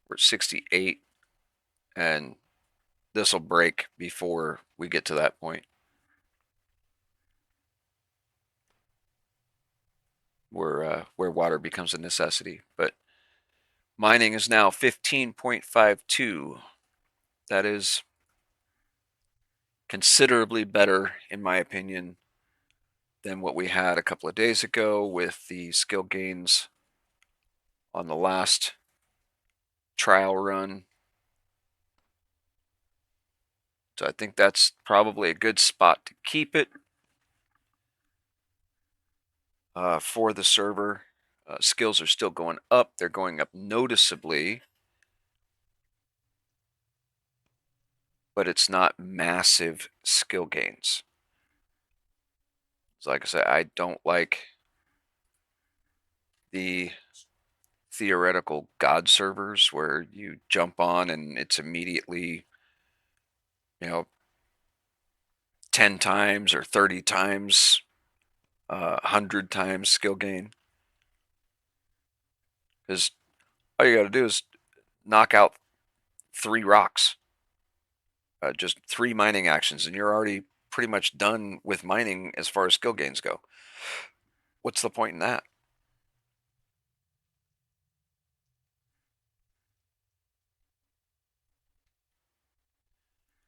We're at 68, and this will break before we get to that point where water becomes a necessity. But mining is now 15.52. That is considerably better, in my opinion, than what we had a couple of days ago with the skill gains on the last trial run. So I think that's probably a good spot to keep it for the server. Skills are still going up. They're going up noticeably, but it's not massive skill gains. So like I said, I don't like the theoretical God servers where you jump on and it's immediately, 10 times or 30 times, 100 times skill gain. Because all you got to do is knock out 3 rocks, just 3 mining actions, and you're already pretty much done with mining as far as skill gains go. What's the point in that?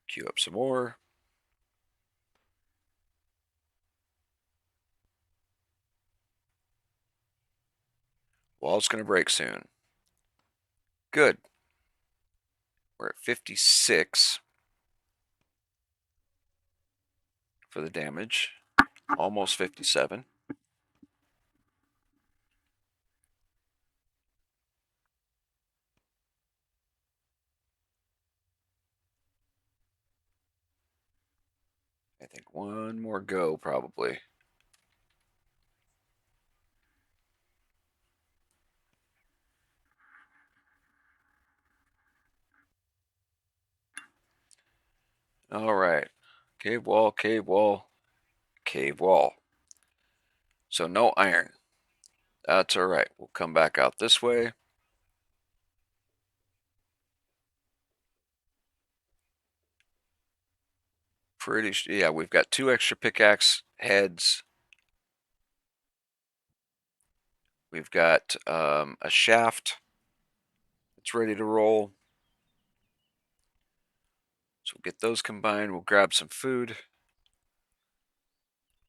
Queue up some more. Wall's going to break soon. Good. We're at 56 for the damage. Almost 57. think one more go, probably. All right. Cave wall, cave wall, cave wall. So no iron. That's all right. We'll come back out this way. Yeah, we've got 2 extra pickaxe heads. We've got a shaft that's ready to roll. So we'll get those combined. We'll grab some food.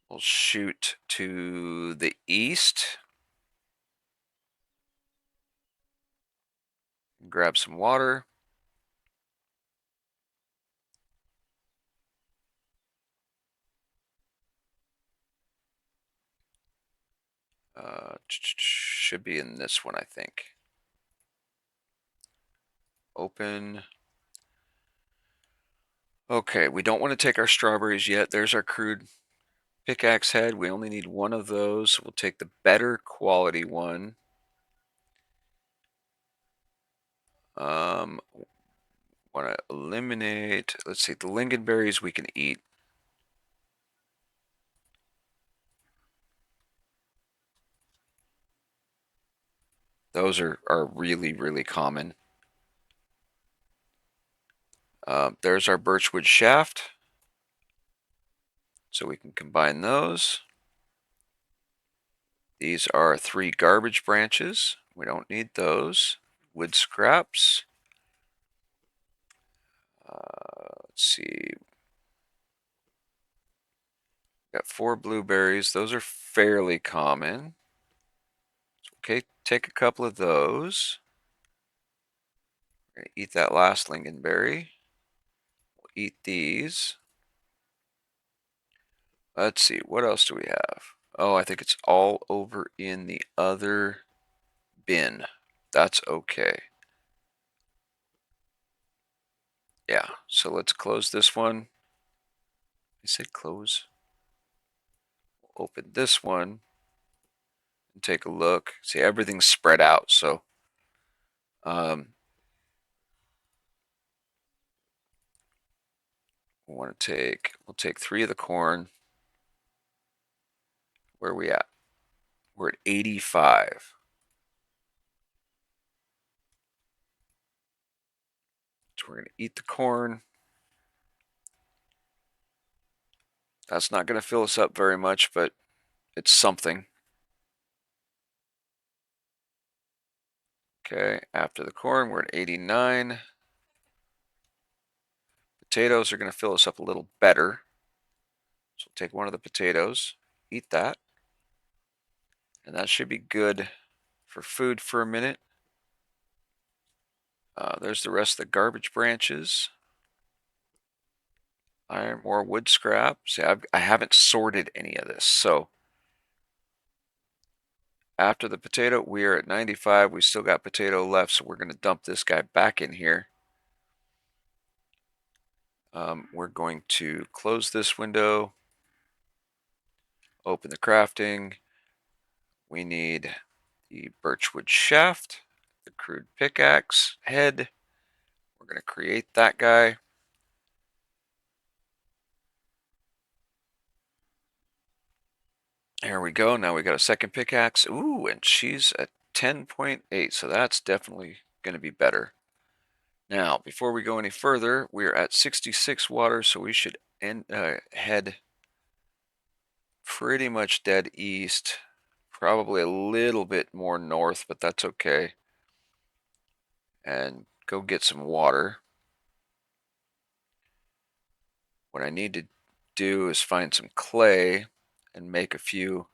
We'll shoot to the east. Grab some water. Should be in this one, I think. Open. Okay, we don't want to take our strawberries yet. There's our crude pickaxe head. We only need one of those. We'll take the better quality one. Want to eliminate, let's see, the lingonberries we can eat. Those are really, really common. There's our birchwood shaft. So we can combine those. These are 3 garbage branches. We don't need those. Wood scraps. Let's see. Got 4 blueberries. Those are fairly common. Okay, take a couple of those. We're gonna eat that last lingonberry. We'll eat these. Let's see, what else do we have? Oh, I think it's all over in the other bin. That's okay. Yeah, so let's close this one. I said close. We'll open this one and take a look. See, everything's spread out, so um, we'll take 3 of the corn. Where are we at? We're at 85. So we're going to eat the corn. That's not going to fill us up very much, but it's something. Okay, after the corn, we're at 89. Potatoes are going to fill us up a little better. So we'll take one of the potatoes, eat that, and that should be good for food for a minute. There's the rest of the garbage branches. Iron, more wood scrap. See, I haven't sorted any of this. So after the potato, we are at 95. We still got potato left, so we're going to dump this guy back in here. We're going to close this window, open the crafting. We need the birchwood shaft, the crude pickaxe head. We're going to create that guy. There we go. Now we got a second pickaxe. Ooh, and she's at 10.8, so that's definitely going to be better. Now, before we go any further, we're at 66 water, so we should head pretty much dead east. Probably a little bit more north, but that's okay. And go get some water. What I need to do is find some clay and make a few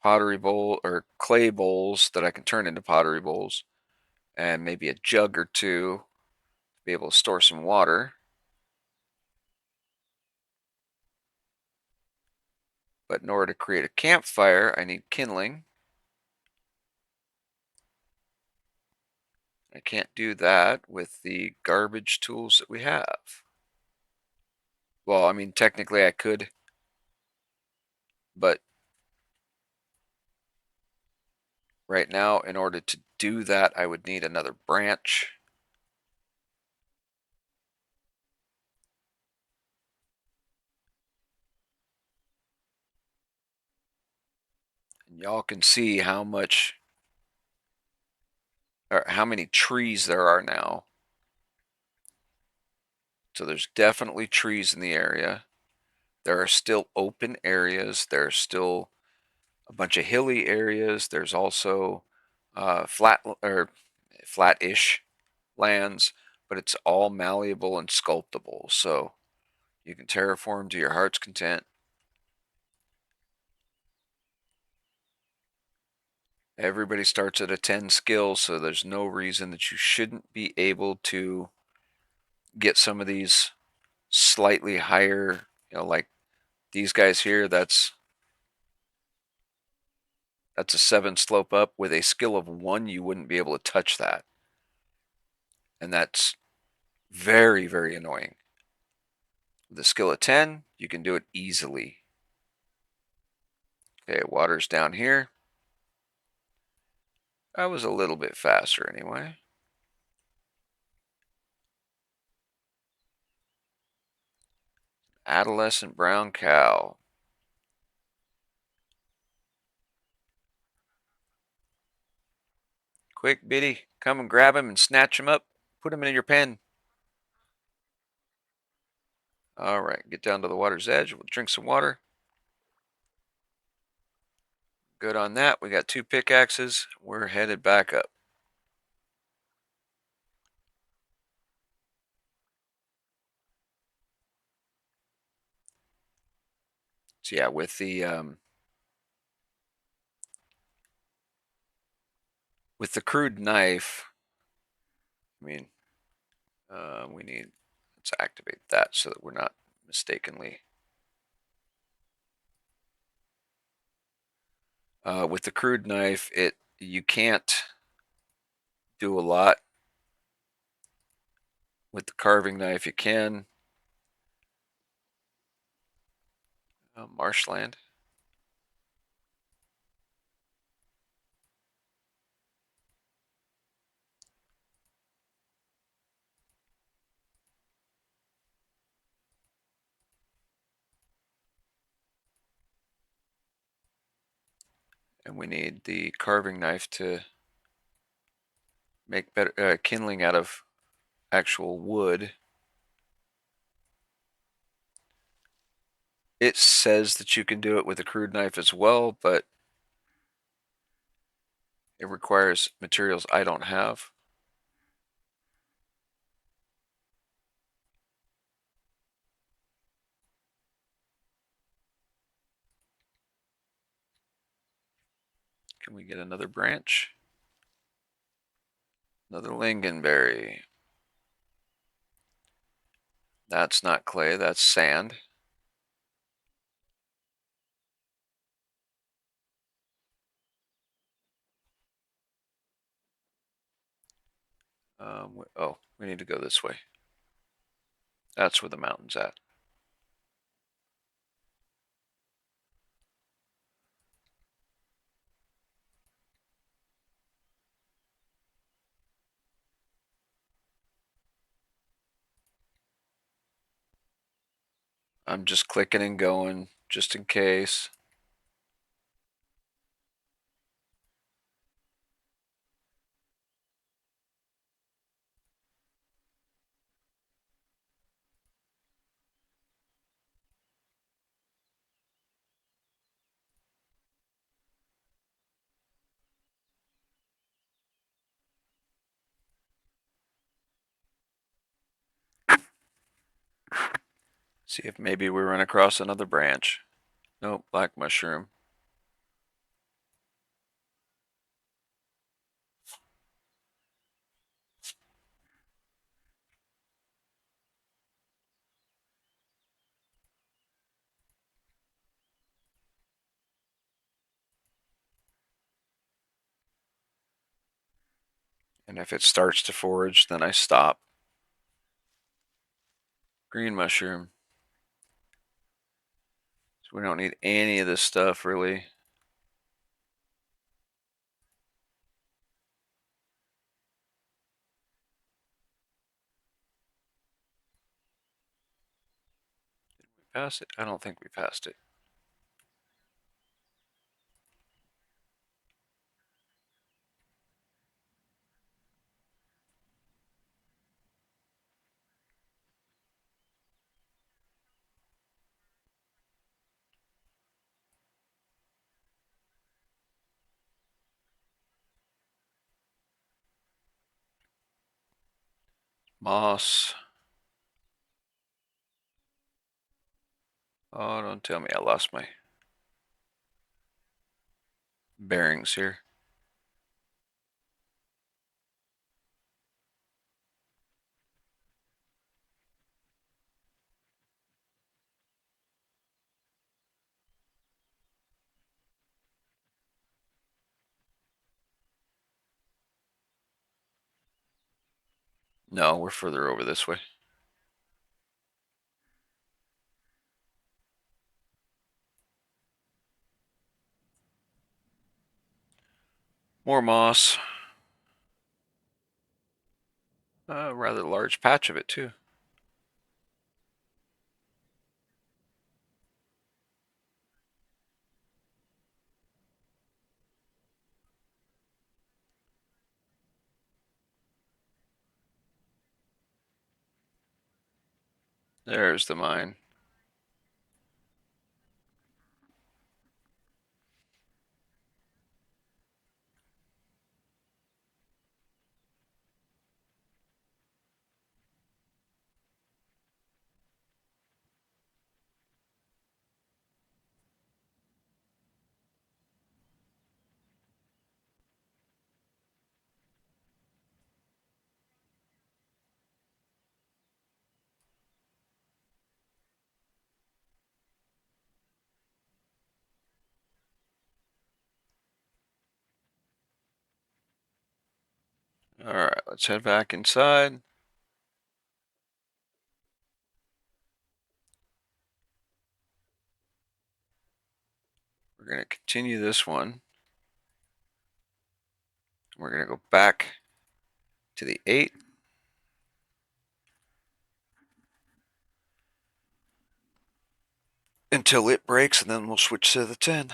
pottery bowl or clay bowls that I can turn into pottery bowls, and maybe a jug or two to be able to store some water. But in order to create a campfire, I need kindling. I can't do that with the garbage tools that we have. Well, I mean, technically I could, but right now, in order to do that, I would need another branch. And y'all can see how much or how many trees there are now. So there's definitely trees in the area. There are still open areas. There's still a bunch of hilly areas. There's also flat or flat-ish lands, but it's all malleable and sculptable. So you can terraform to your heart's content. Everybody starts at a 10 skill, so there's no reason that you shouldn't be able to get some of these slightly higher, like these guys here, that's a 7 slope up. With a skill of 1, you wouldn't be able to touch that. And that's very, very annoying. With a skill of 10, you can do it easily. Okay, water's down here. I was a little bit faster anyway. Adolescent brown cow. Quick, Biddy, come and grab him and snatch him up. Put him in your pen. All right, get down to the water's edge. We'll drink some water. Good on that. We got 2 pickaxes. We're headed back up. So yeah, with the crude knife, I mean, let's activate that so that we're not mistakenly. With the crude knife, you can't do a lot. With the carving knife, you can. Marshland. And we need the carving knife to make better kindling out of actual wood. It says that you can do it with a crude knife as well, but it requires materials I don't have. Can we get another branch? Another lingonberry. That's not clay, that's sand. Oh, we need to go this way. That's where the mountain's at. I'm just clicking and going just in case. See if maybe we run across another branch. Nope, black mushroom. And if it starts to forage, then I stop. Green mushroom. So we don't need any of this stuff really. Pass it? I don't think we passed it. Moss. Oh, don't tell me I lost my bearings here. No, we're further over this way. More moss. A rather large patch of it too. There's the mine. All right, let's head back inside. We're going to continue this one. We're going to go back to the 8. Until it breaks, and then we'll switch to the 10.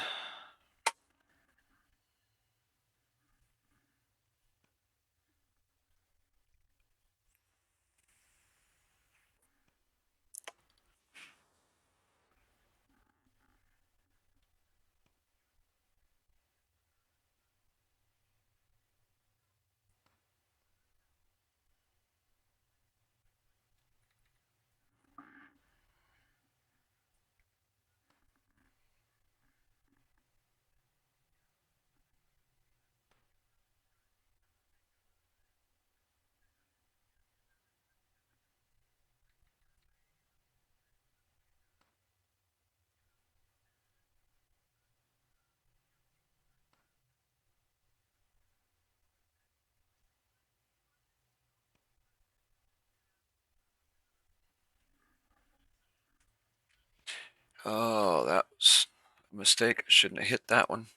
Oh, that was a mistake. I shouldn't have hit that one.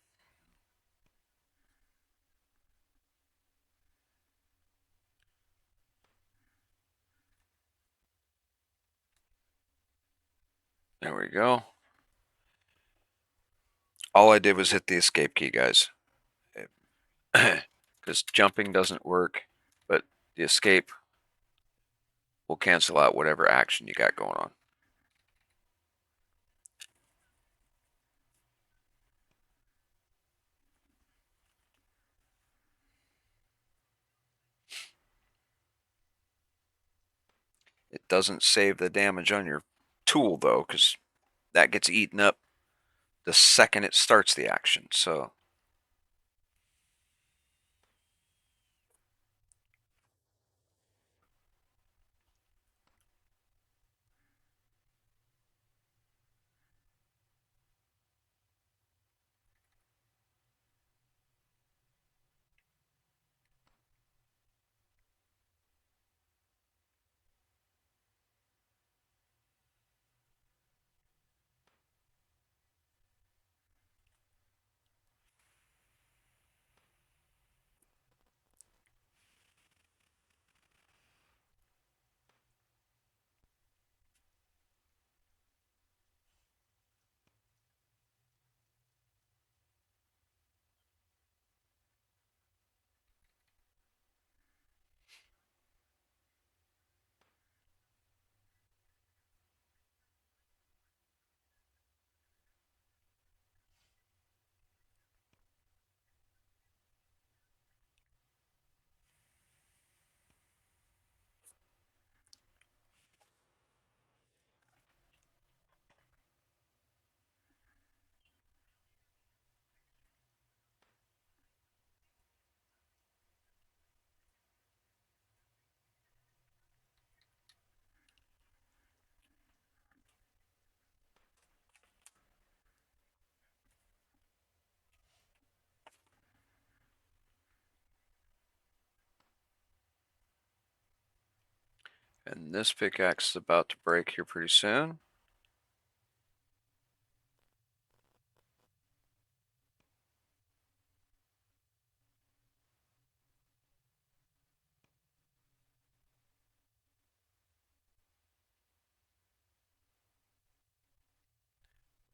There we go. All I did was hit the escape key, guys. Because jumping doesn't work, but the escape will cancel out whatever action you got going on. It doesn't save the damage on your tool, though, because that gets eaten up the second it starts the action. So And this pickaxe is about to break here pretty soon.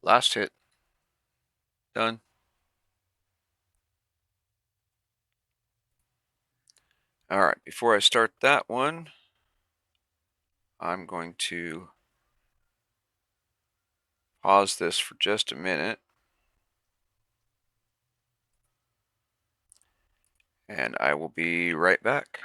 Last hit. Done. All right, before I start that one, I'm going to pause this for just a minute. And I will be right back.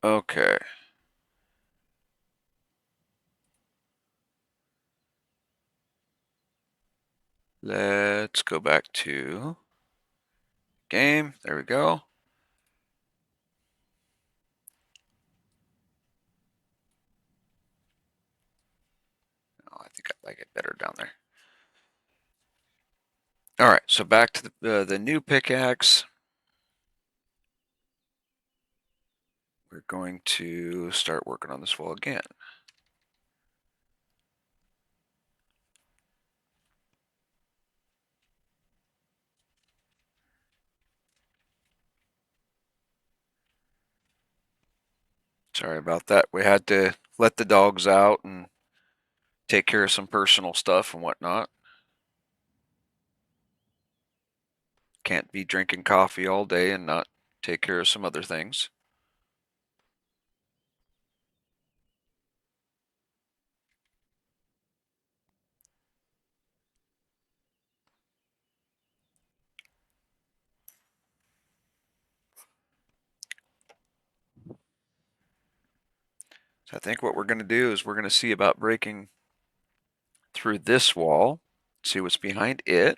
Okay. Let's go back to game. There we go. Oh, I think I like it better down there. All right, so back to the new pickaxe. We're going to start working on this wall again. Sorry about that. We had to let the dogs out and take care of some personal stuff and whatnot. Can't be drinking coffee all day and not take care of some other things. So I think what we're going to do is we're going to see about breaking through this wall, see what's behind it,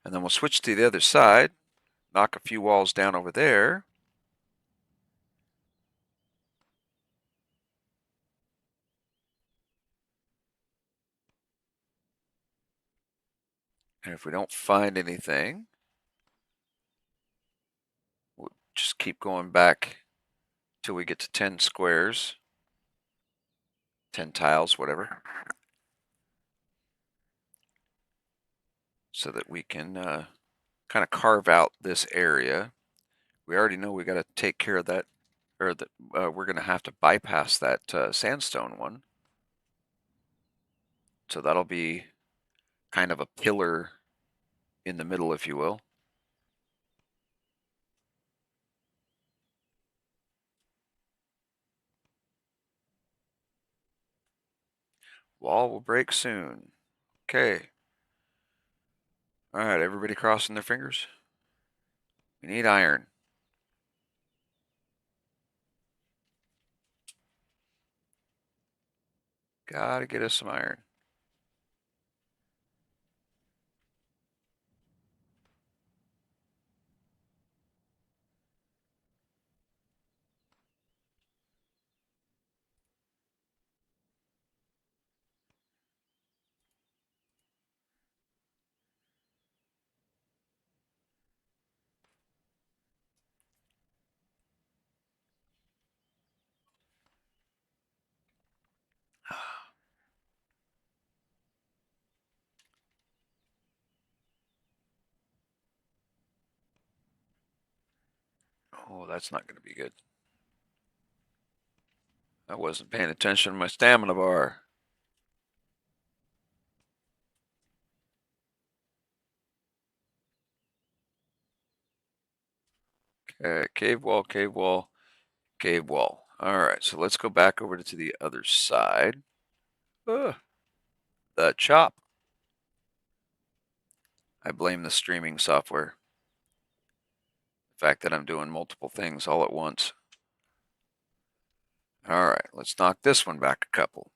and then we'll switch to the other side, knock a few walls down over there. And if we don't find anything, we'll just keep going back till we get to 10 squares, 10 tiles, whatever, so that we can kind of carve out this area. We already know we got to take care of that, or that we're going to have to bypass that sandstone one. So that'll be kind of a pillar in the middle, if you will. Wall will break soon. Okay. All right, everybody crossing their fingers. We need iron. Gotta get us some iron. Oh, that's not going to be good. I wasn't paying attention to my stamina bar. Okay, cave wall, cave wall, cave wall. All right, so let's go back over to the other side. Ugh, the chop. I blame the streaming software. The fact that I'm doing multiple things all at once. All right, let's knock this one back a couple.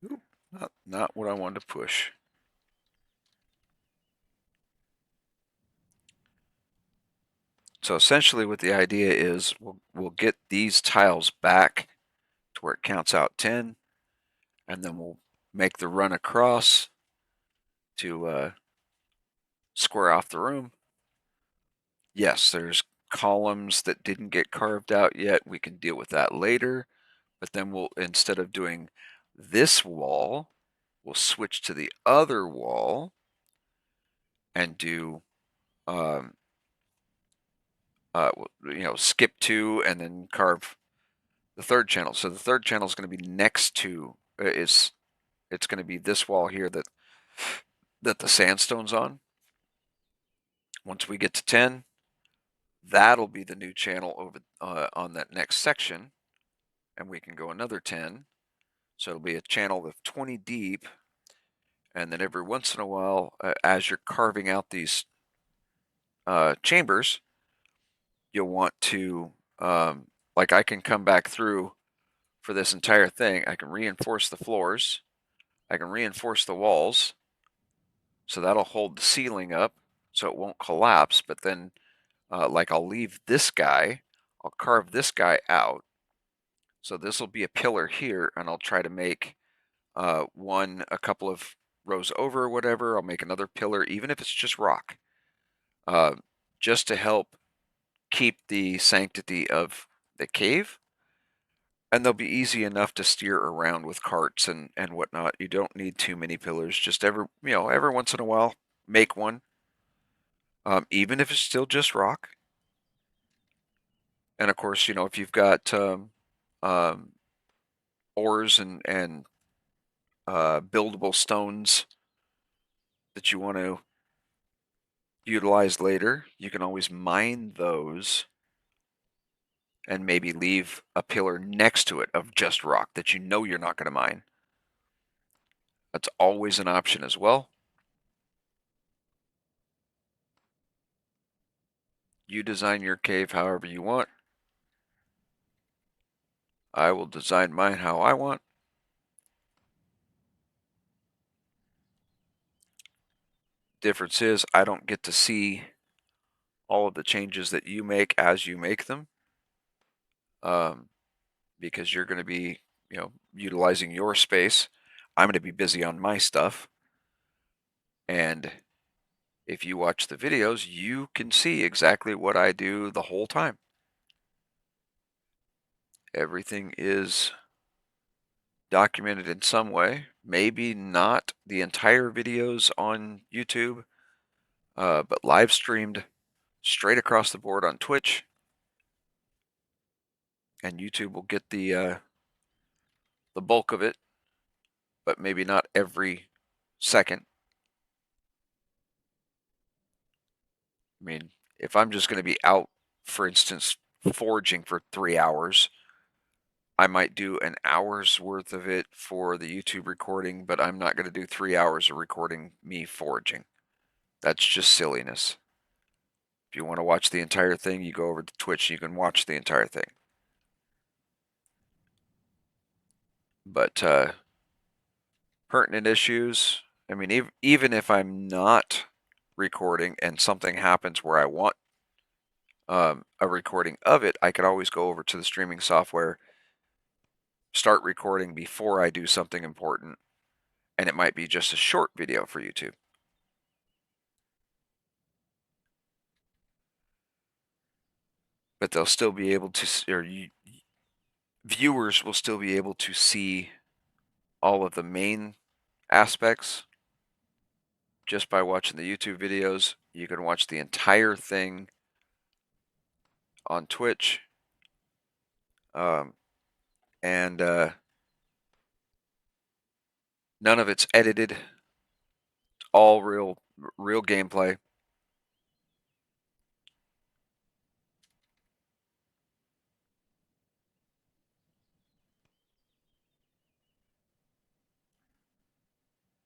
Oop, not what I wanted to push. So essentially what the idea is, we'll get these tiles back to where it counts out 10, and then we'll make the run across to square off the room. Yes, there's columns that didn't get carved out yet. We can deal with that later. But then we'll, instead of doing this wall, we'll switch to the other wall and do, um, skip 2 and then carve the third channel. So the third channel is going to be next to, it's going to be this wall here that the sandstone's on. Once we get to 10, that'll be the new channel over on that next section, and we can go another 10. So it'll be a channel of 20 deep, and then every once in a while, as you're carving out these chambers, you'll want to, like I can come back through for this entire thing. I can reinforce the floors. I can reinforce the walls. So that'll hold the ceiling up so it won't collapse. But then, like I'll leave this guy, I'll carve this guy out. So this will be a pillar here, and I'll try to make one a couple of rows over or whatever. I'll make another pillar, even if it's just rock, uh, just to help keep the sanctity of the cave. And they'll be easy enough to steer around with carts and whatnot. You don't need too many pillars. Just every once in a while, make one, even if it's still just rock. And of course, if you've got um, ores and buildable stones that you want to utilize later, you can always mine those and maybe leave a pillar next to it of just rock that you're not going to mine. That's always an option as well. You design your cave however you want. I will design mine how I want. Difference is I don't get to see all of the changes that you make as you make them, because you're going to be, utilizing your space. I'm going to be busy on my stuff. And if you watch the videos, you can see exactly what I do the whole time. Everything is documented in some way. Maybe not the entire videos on YouTube, but live streamed straight across the board on Twitch. And YouTube will get the bulk of it, but maybe not every second. I mean, if I'm just going to be out, for instance, foraging for 3 hours, I might do an hour's worth of it for the YouTube recording, but I'm not going to do 3 hours of recording me foraging. That's just silliness. If you want to watch the entire thing, you go over to Twitch, you can watch the entire thing. But pertinent issues, I mean, even if I'm not recording and something happens where I want a recording of it, I could always go over to the streaming software, start recording before I do something important, and it might be just a short video for YouTube. But they'll still be able to, viewers will still be able to see all of the main aspects just by watching the YouTube videos. You can watch the entire thing on Twitch, and none of it's edited. It's all real gameplay.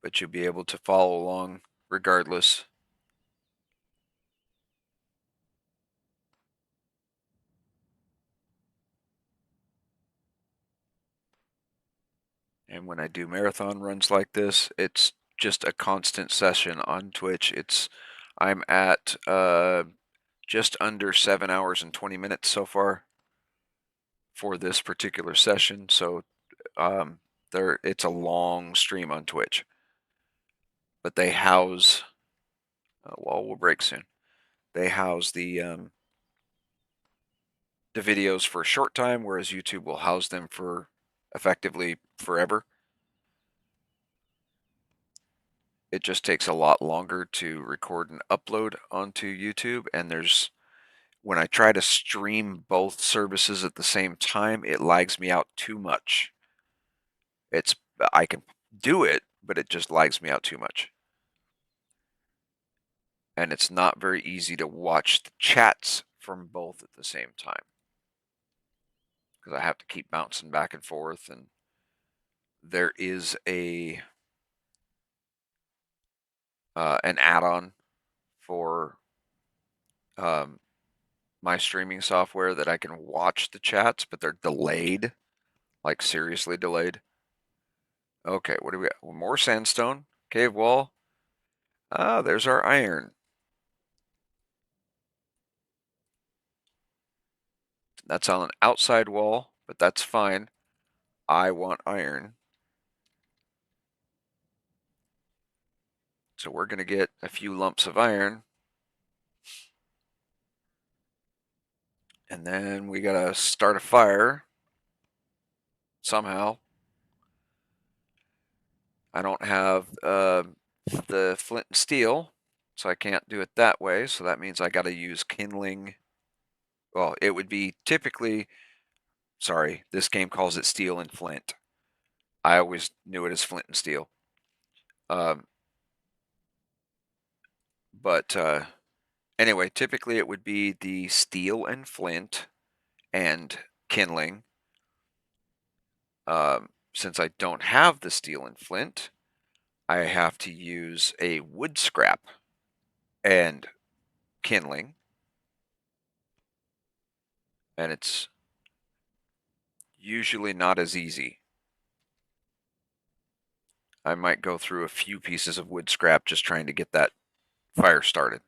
But you'll be able to follow along regardless. And when I do marathon runs like this, it's just a constant session on Twitch. I'm at just under 7 hours and 20 minutes so far for this particular session. So it's a long stream on Twitch, but they house, well, we'll break soon. They house the videos for a short time, whereas YouTube will house them for effectively forever. It just takes a lot longer to record and upload onto YouTube, and when I try to stream both services at the same time, it lags me out too much. I can do it, but it just lags me out too much. And it's not very easy to watch the chats from both at the same time, because I have to keep bouncing back and forth. And there is an add-on for my streaming software that I can watch the chats, but they're delayed, like seriously delayed. Okay, what do we got? More sandstone, cave wall. Ah, there's our iron. That's on an outside wall, but that's fine. I want iron. So we're going to get a few lumps of iron. And then we got to start a fire somehow. I don't have the flint and steel, so I can't do it that way. So that means I got to use kindling. Well, it would be typically, sorry, this game calls it steel and flint. I always knew it as flint and steel. Um, but anyway, typically it would be the steel and flint and kindling. Since I don't have the steel and flint, I have to use a wood scrap and kindling, and it's usually not as easy. I might go through a few pieces of wood scrap just trying to get that fire started.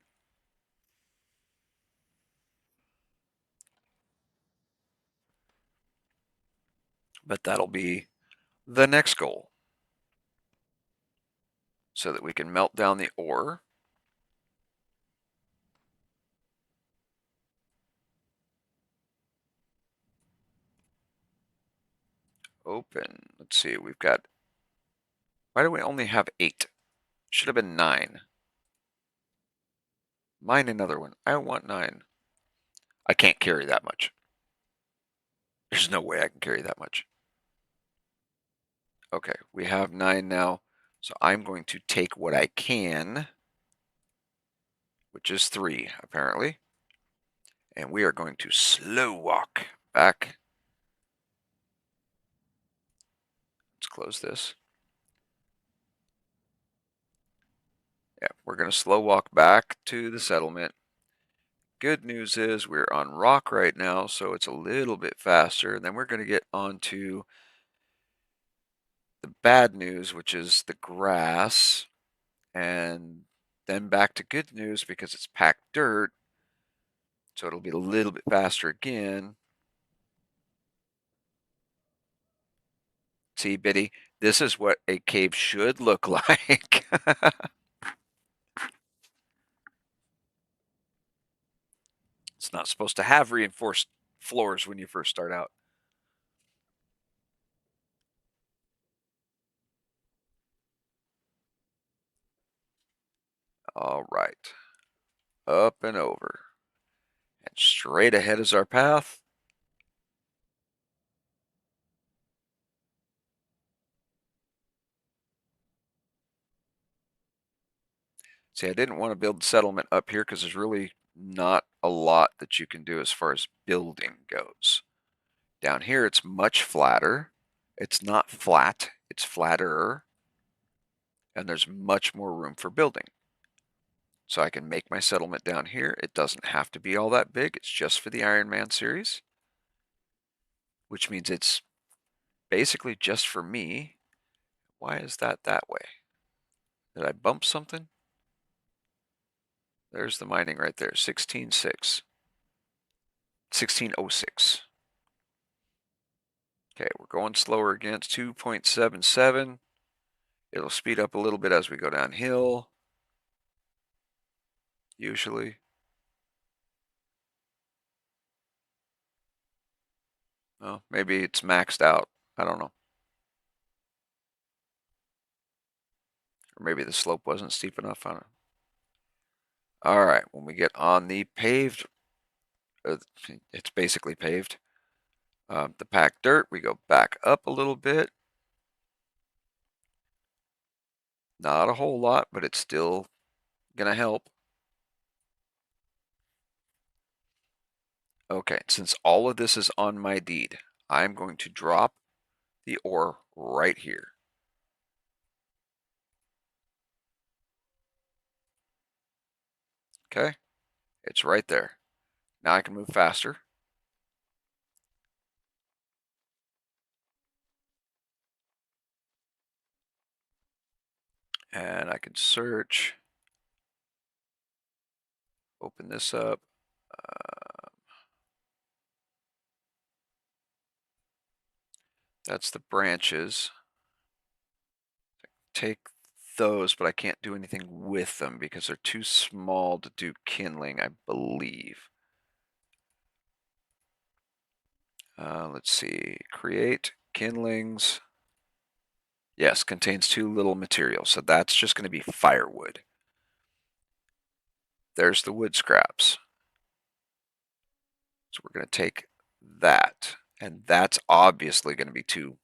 But that'll be the next goal, so that we can melt down the ore. Open. Let's see, we've got, why do we only have 8? Should have been 9. Mine another one. I want 9. I can't carry that much. There's no way I can carry that much. Okay, we have 9 now. So I'm going to take what I can, which is 3, apparently. And we are going to slow walk back. Let's close this. Yeah, we're going to slow walk back to the settlement. Good news is we're on rock right now, so it's a little bit faster. And then we're going to get onto the bad news, which is the grass. And then back to good news because it's packed dirt. So it'll be a little bit faster again. See, Biddy, this is what a cave should look like. It's not supposed to have reinforced floors when you first start out. All right. Up and over. And straight ahead is our path. See, I didn't want to build settlement up here because there's really not a lot that you can do as far as building goes. Down here, it's much flatter. It's not flat, it's flatter. And there's much more room for building. So I can make my settlement down here. It doesn't have to be all that big. It's just for the Ironman series, which means it's basically just for me. Why is that way? Did I bump something? There's the mining right there, 16.6. 1606. Okay, we're going slower again. It's 2.77. It'll speed up a little bit as we go downhill, usually. Well, maybe it's maxed out. I don't know. Or maybe the slope wasn't steep enough. I don't know. All right, when we get on the paved, it's basically paved. The packed dirt, we go back up a little bit. Not a whole lot, but it's still going to help. Okay, since all of this is on my deed, I'm going to drop the ore right here. Okay, it's right there. Now I can move faster. And I can search. Open this up. That's the branches. Take those, but I can't do anything with them because they're too small to do kindling, I believe. Let's see. Create kindlings. Yes, contains too little material, so that's just going to be firewood. There's the wood scraps. So we're going to take that, and that's obviously going to be too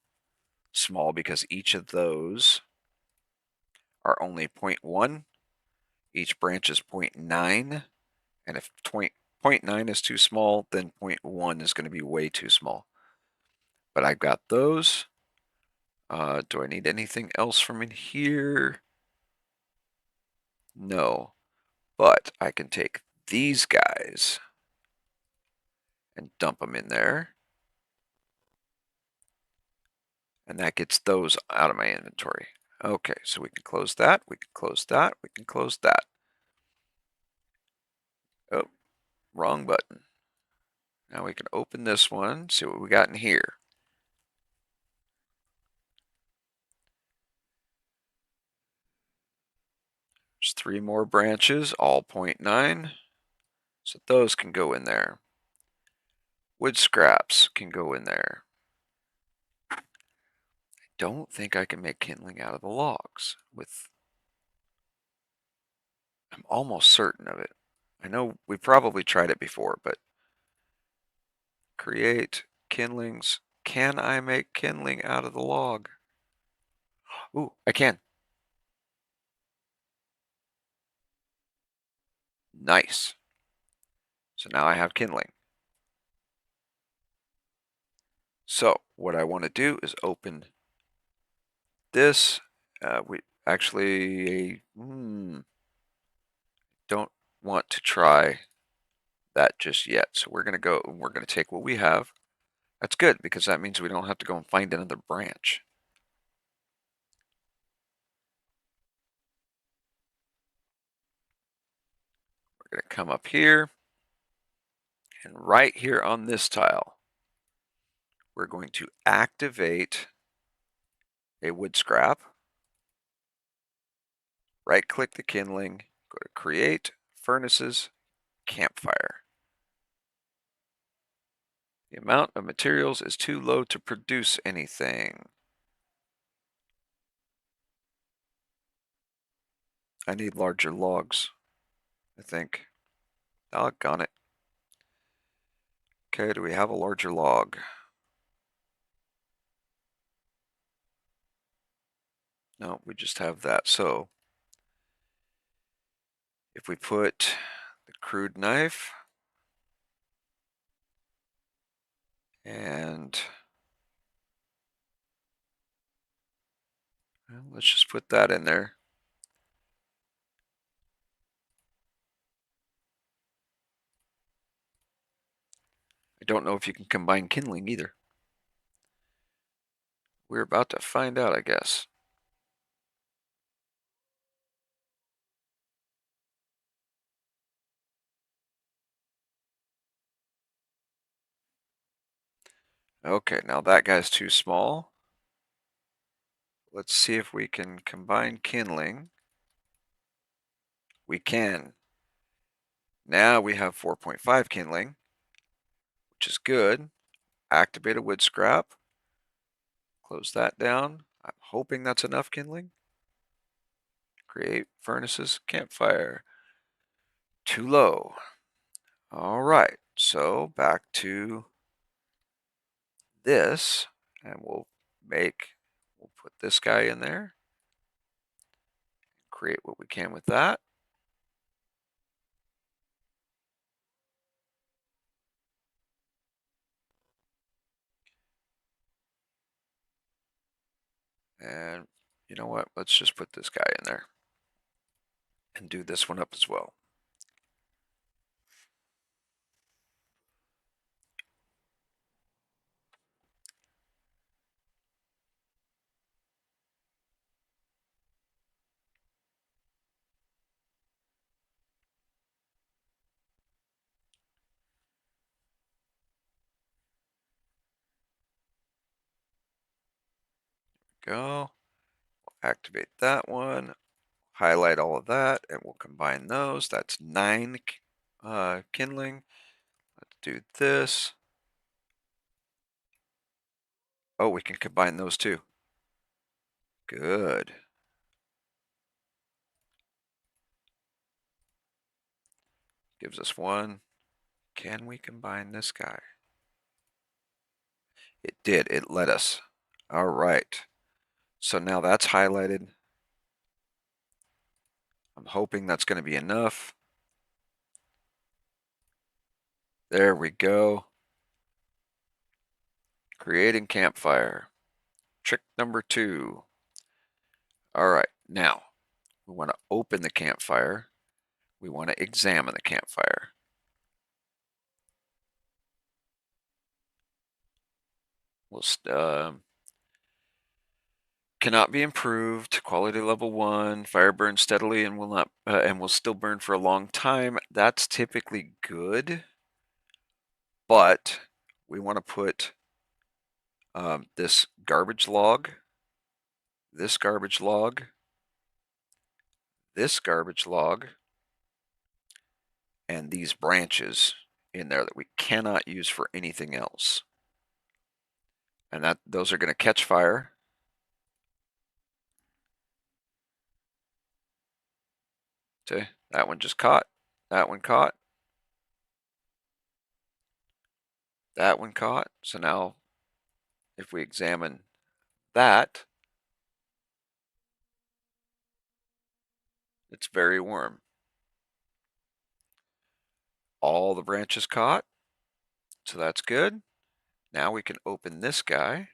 small because each of those are only 0.1. Each branch is 0.9, and if 0.9 is too small, then 0.1 is going to be way too small. But I've got those. Do I need anything else from in here? No. But I can take these guys and dump them in there. And that gets those out of my inventory. Okay, so we can close that, we can close that, we can close that. Oh, wrong button. Now we can open this one, see what we got in here. There's 3 more branches, all 0.9. So those can go in there. Wood scraps can go in there. I don't think I can make kindling out of the logs with... I'm almost certain of it. I know we probably tried it before, but create kindlings. Can I make kindling out of the log? Ooh, I can. Nice. So now I have kindling. So what I want to do is open this. We actually don't want to try that just yet. So we're going to go and we're going to take what we have. That's good because that means we don't have to go and find another branch. We're going to come up here and right here on this tile, we're going to activate a wood scrap. Right click the kindling, go to create, furnaces, campfire. The amount of materials is too low to produce anything. I need larger logs, I think. Doggone it. Okay, do we have a larger log? No, we just have that. So, if we put the crude knife and well, let's just put that in there. I don't know if you can combine kindling either. We're about to find out, I guess. Okay, now that guy's too small. Let's see if we can combine kindling. We can. Now we have 4.5 kindling, which is good. Activate a wood scrap. Close that down. I'm hoping that's enough kindling. Create furnaces, campfire. Too low. All right, so back to this, and we'll put this guy in there, create what we can with that. And you know what? Let's just put this guy in there and do this one up as well. Go. Activate that one. Highlight all of that, and we'll combine those. That's 9 kindling. Let's do this. Oh, we can combine those too. Good. Gives us 1. Can we combine this guy? It did. It let us. All right. So now that's highlighted. I'm hoping that's going to be enough. There we go. Creating campfire. Trick number 2. All right. Now, we want to open the campfire. We want to examine the campfire. We'll cannot be improved. Quality level 1. Fire burns steadily and will still burn for a long time. That's typically good, but we want to put this garbage log, this garbage log, this garbage log, and these branches in there that we cannot use for anything else. And those are going to catch fire. Okay, that one just caught. That one caught. That one caught. So now if we examine that, it's very warm. All the branches caught. So that's good. Now we can open this guy.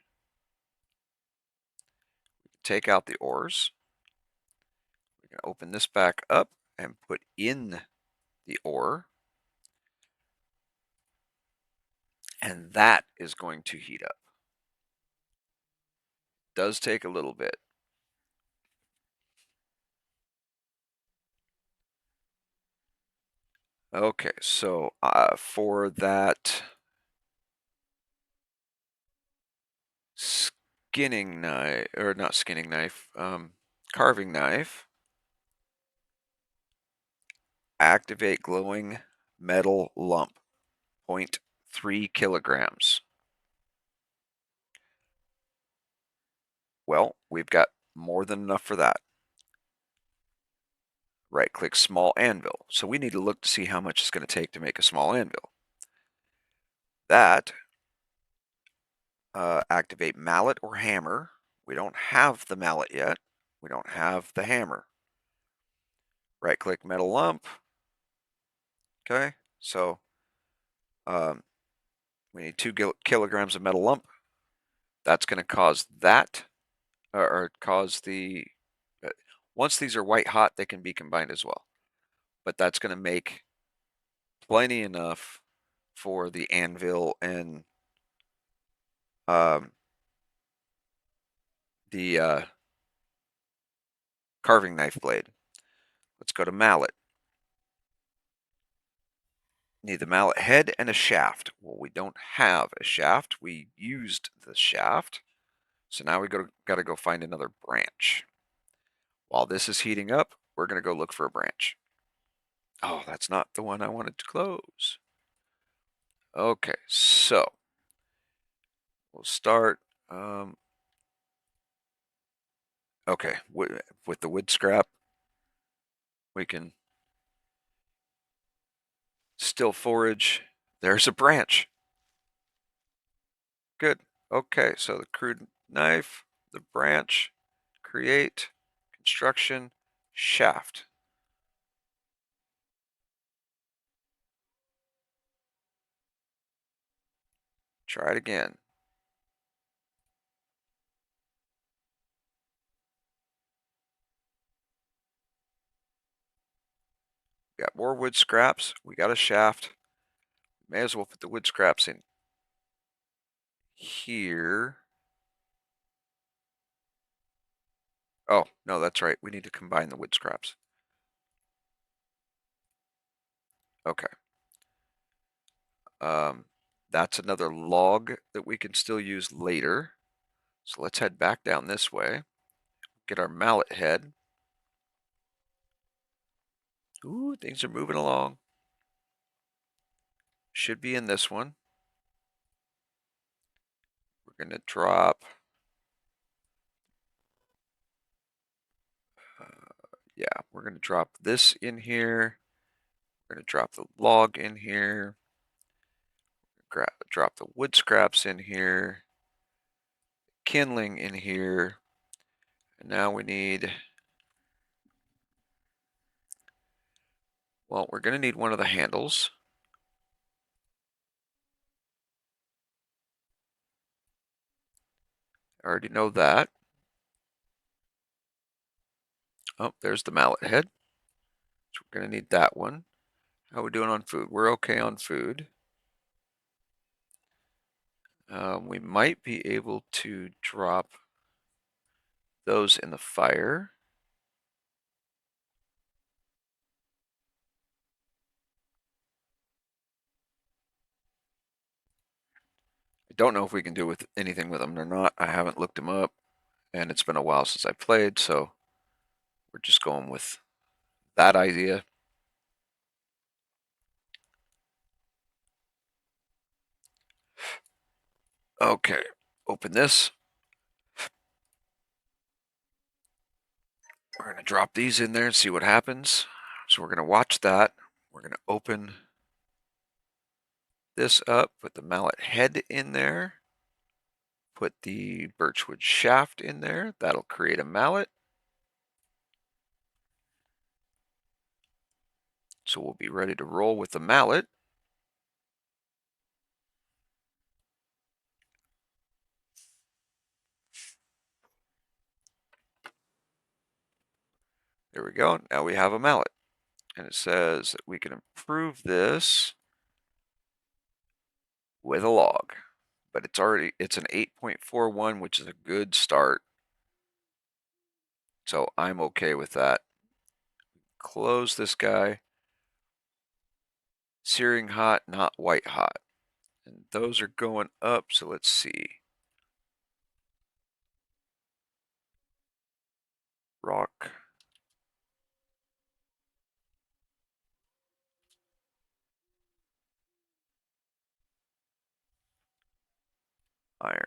Take out the ores. We can open this back up and put in the ore. And that is going to heat up. Does take a little bit. Okay, so for that skinning knife, or not skinning knife, carving knife, activate glowing metal lump, 0.3 kilograms. Well, we've got more than enough for that. Right-click small anvil. So we need to look to see how much it's going to take to make a small anvil. That, activate mallet or hammer. We don't have the mallet yet. We don't have the hammer. Right-click metal lump. Okay, so we need 2 kilograms of metal lump. That's going to cause that, or cause the, once these are white hot, they can be combined as well. But that's going to make plenty enough for the anvil and the carving knife blade. Let's go to mallet. Need the mallet head and a shaft. Well, we don't have a shaft. We used the shaft. So now we got to go find another branch. While this is heating up, we're going to go look for a branch. Oh, that's not the one I wanted to close. Okay, so we'll start. Okay, with the wood scrap, we can still forage. There's a branch. Good. Okay, so the crude knife, the branch, create, construction, shaft. Try it again. Got more wood scraps. We got a shaft. May as well put the wood scraps in here. Oh, no, that's right. We need to combine the wood scraps. Okay. That's another log that we can still use later. So let's head back down this way. Get our mallet head. Ooh, things are moving along. Should be in this one. We're going to drop. Yeah, we're going to drop this in here. We're going to drop the log in here. Drop the wood scraps in here. Kindling in here. And now we need, well, we're going to need one of the handles. I already know that. Oh, there's the mallet head. So we're going to need that one. How are we doing on food? We're okay on food. We might be able to drop those in the fire. I don't know if we can do with anything with them or not. I haven't looked them up, and it's been a while since I played, so we're just going with that idea. Okay, open this. We're going to drop these in there and see what happens. So we're going to watch that. We're going to open this up, put the mallet head in there, put the birchwood shaft in there. That'll create a mallet. So we'll be ready to roll with the mallet. There we go. Now we have a mallet. And it says that we can improve this with a log. But it's an 8.41, which is a good start. So I'm okay with that. Close this guy. Searing hot, not white hot. And those are going up, so let's see. Rock. Iron.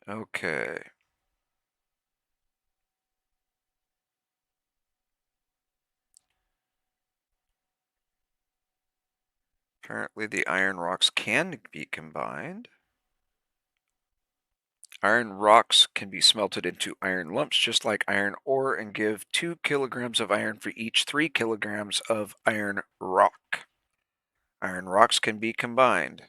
Okay. Apparently the iron rocks can be combined. Iron rocks can be smelted into iron lumps just like iron ore and give 2 kilograms of iron for each 3 kilograms of iron rock. Iron rocks can be combined.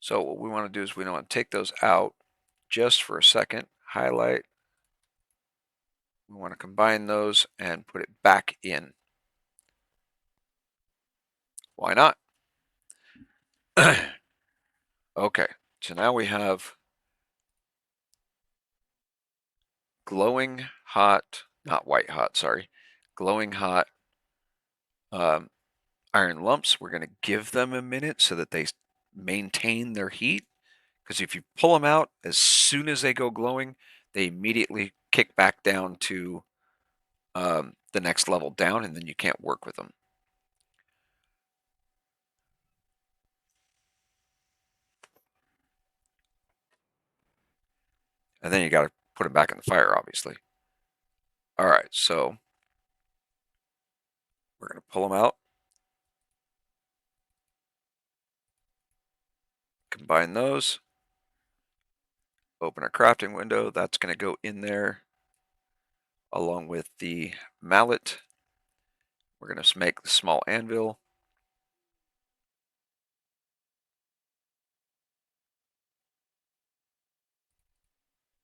So what we want to do is we want to take those out just for a second, highlight. We want to combine those and put it back in. Why not? Okay, so now we have glowing hot, not white hot, sorry, glowing hot iron lumps. We're going to give them a minute so that they maintain their heat. Because if you pull them out, as soon as they go glowing, they immediately kick back down to the next level down, and then you can't work with them. And then you got to put them back in the fire, obviously. All right, so we're going to pull them out, combine those, open our crafting window. That's going to go in there along with the mallet. We're going to make the small anvil.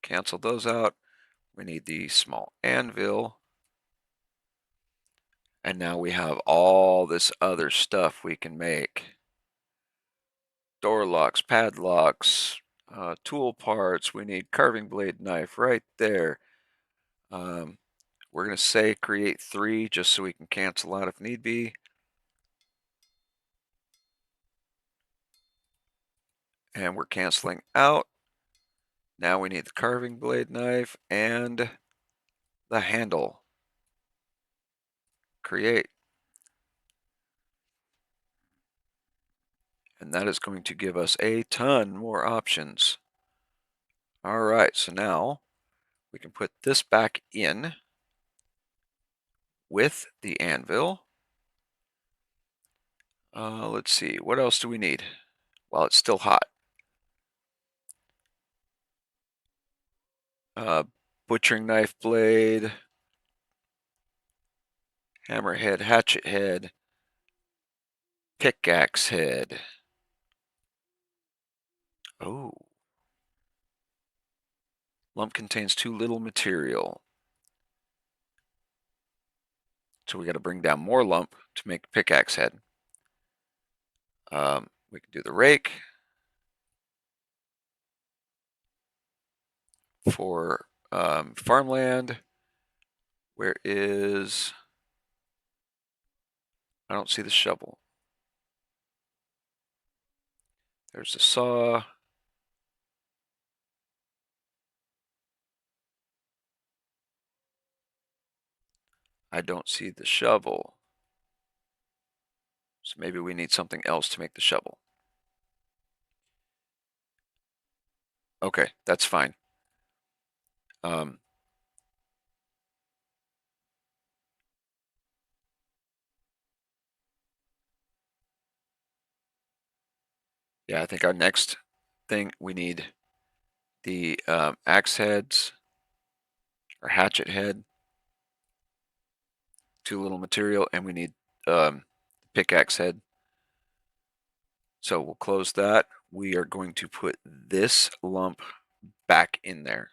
Cancel those out. We need the small anvil. And now we have all this other stuff we can make. Door locks, padlocks, tool parts. We need carving blade knife right there. We're going to say create 3 just so we can cancel out if need be. And we're canceling out. Now we need the carving blade knife and the handle. Create. And that is going to give us a ton more options. All right, so now we can put this back in with the anvil. Let's see, what else do we need while it's still hot? Butchering knife blade, hammerhead, hatchet head, pickaxe head. Oh, lump contains too little material. So we got to bring down more lump to make the pickaxe head. We can do the rake for farmland. Where is... I don't see the shovel. There's the saw. I don't see the shovel. So maybe we need something else to make the shovel. Okay, that's fine. Yeah, I think our next thing, we need the axe heads or hatchet head. Too little material, and we need pickaxe head. So we'll close that. We are going to put this lump back in there.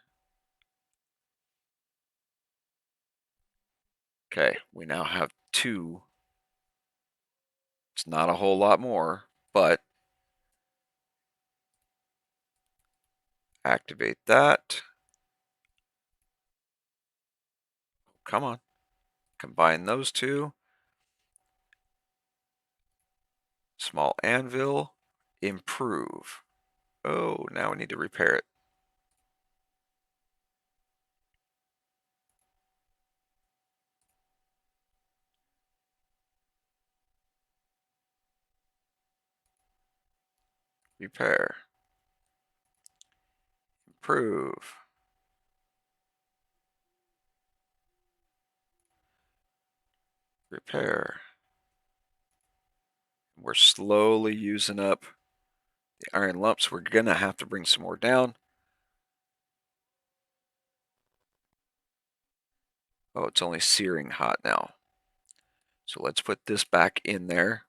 Okay, we now have 2. It's not a whole lot more, but activate that. Come on. Combine those 2. Small anvil. Improve. Oh, now we need to repair it. Repair. Improve. Repair. We're slowly using up the iron lumps. We're going to have to bring some more down. Oh, it's only searing hot now. So let's put this back in there.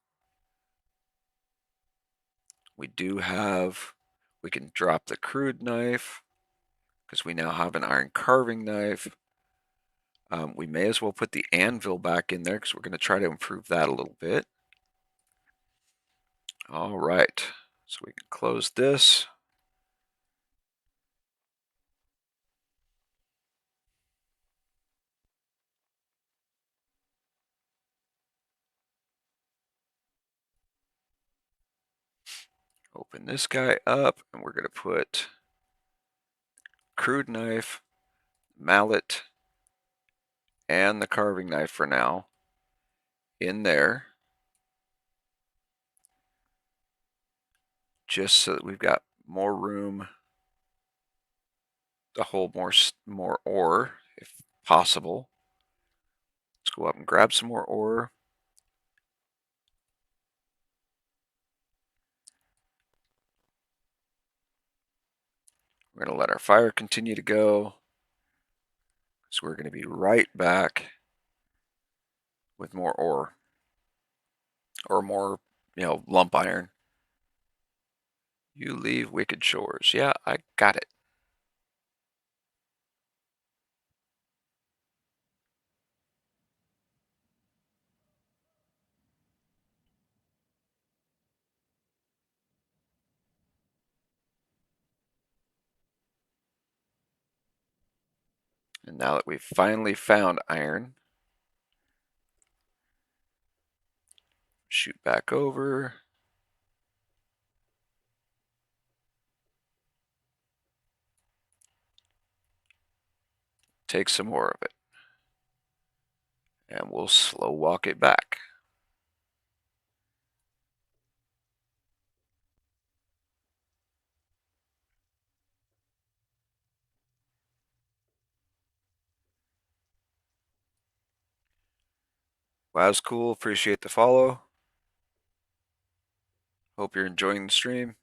We do have, we can drop the crude knife because we now have an iron carving knife. We may as well put the anvil back in there because we're going to try to improve that a little bit. All right, so we can close this. Open this guy up, and we're going to put crude knife, mallet, and the carving knife for now in there, just so that we've got more room to hold more ore if possible. Let's go up and grab some more ore. We're going to let our fire continue to go. So we're going to be right back with more ore or more, lump iron. You leave wicked shores. Yeah, I got it. And now that we've finally found iron, shoot back over. Take some more of it. And we'll slow walk it back. Wow, was cool. Appreciate the follow. Hope you're enjoying the stream.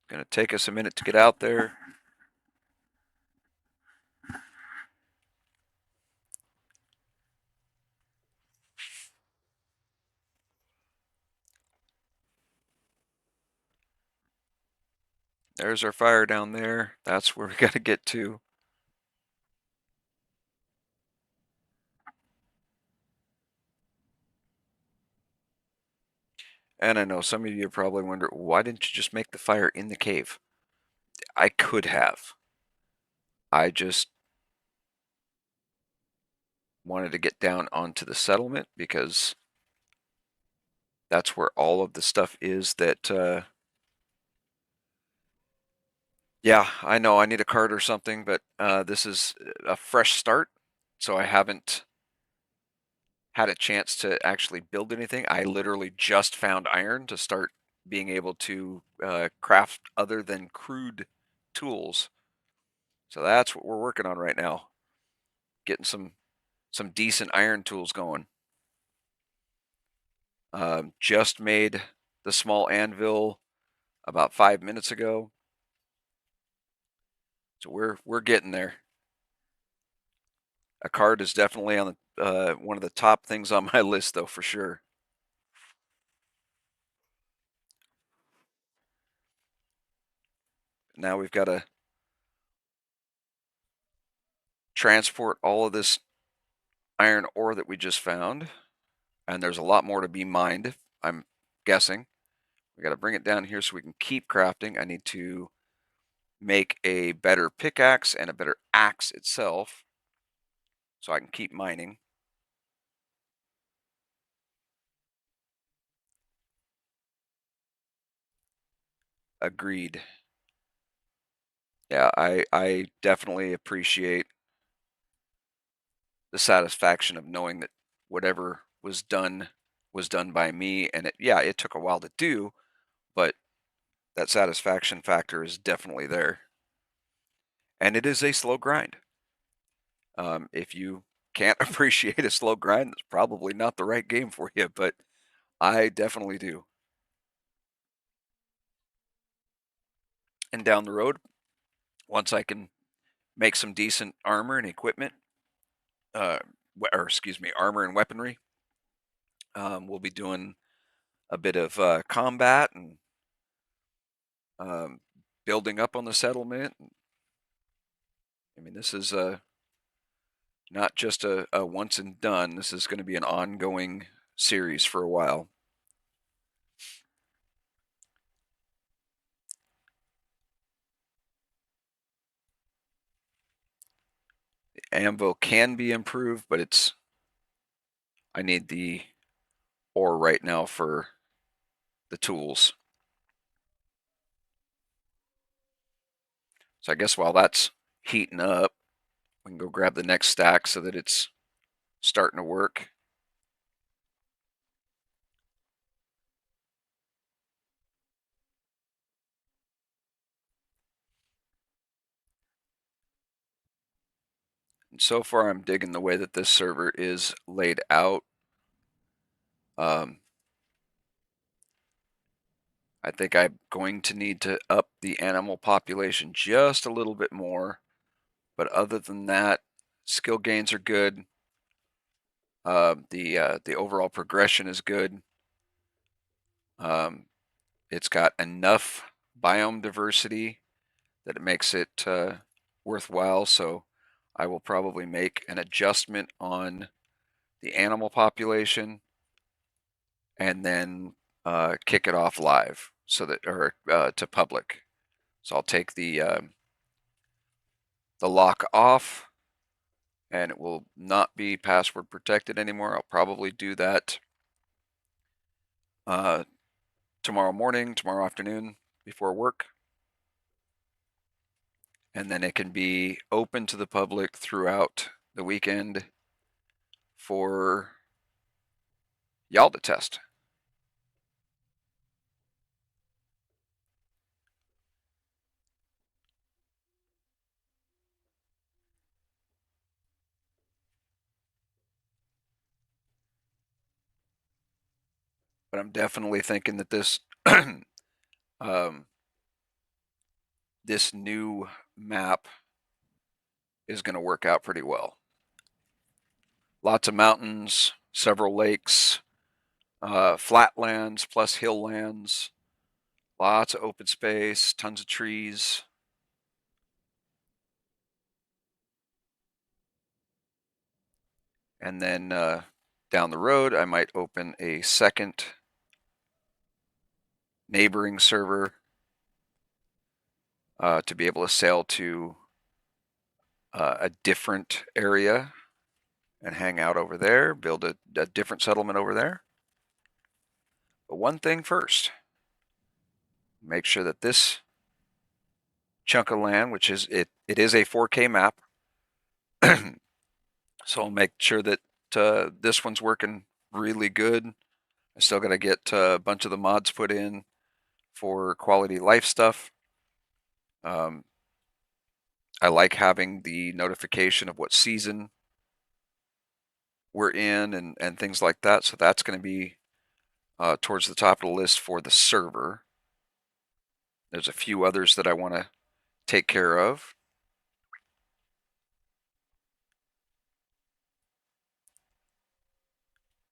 Gonna take us a minute to get out there. There's our fire down there. That's where we gotta get to. And I know some of you probably wonder, why didn't you just make the fire in the cave? I could have. I just wanted to get down onto the settlement because that's where all of the stuff is that, yeah, I know I need a cart or something, but this is a fresh start, so I haven't had a chance to actually build anything. I literally just found iron to start being able to craft other than crude tools. So that's what we're working on right now, getting some decent iron tools going. Just made the small anvil about 5 minutes ago, so we're getting there. A card is definitely on the one of the top things on my list, though, for sure. Now we've got to transport all of this iron ore that we just found, and there's a lot more to be mined, I'm guessing. We got to bring it down here so we can keep crafting. I need to make a better pickaxe and a better axe itself so I can keep mining. Agreed. Yeah, I definitely appreciate the satisfaction of knowing that whatever was done by me, and it took a while to do, but that satisfaction factor is definitely there. And it is a slow grind. If you can't appreciate a slow grind, it's probably not the right game for you, but I definitely do. And down the road, once I can make some decent armor and equipment, uh, or excuse me, armor and weaponry, we'll be doing a bit of combat and um, building up on the settlement. I mean, this is not just a once and done. This is going to be an ongoing series for a while. The anvil can be improved, but I need the ore right now for the tools. So I guess while that's heating up, we can go grab the next stack so that it's starting to work. And so far, I'm digging the way that this server is laid out. Um, I think I'm going to need to up the animal population just a little bit more. But other than that, skill gains are good. The overall progression is good. Um, it's got enough biome diversity that it makes it worthwhile. So I will probably make an adjustment on the animal population and then kick it off live so that or to public. So I'll take the lock off, and it will not be password protected anymore. I'll probably do that uh, tomorrow morning, tomorrow afternoon before work. And then it can be open to the public throughout the weekend for y'all to test. But I'm definitely thinking that this um, this new map is going to work out pretty well. Lots of mountains, several lakes, flatlands plus hill lands, lots of open space, tons of trees. And then down the road, I might open a second neighboring server to be able to sail to a different area and hang out over there, build a different settlement over there. But one thing first, make sure that this chunk of land, which is it is a 4K map, so I'll make sure that this one's working really good. I still got to get a bunch of the mods put in for quality life stuff. Um, I like having the notification of what season we're in and things like that. So that's going to be towards the top of the list for the server. There's a few others that I want to take care of.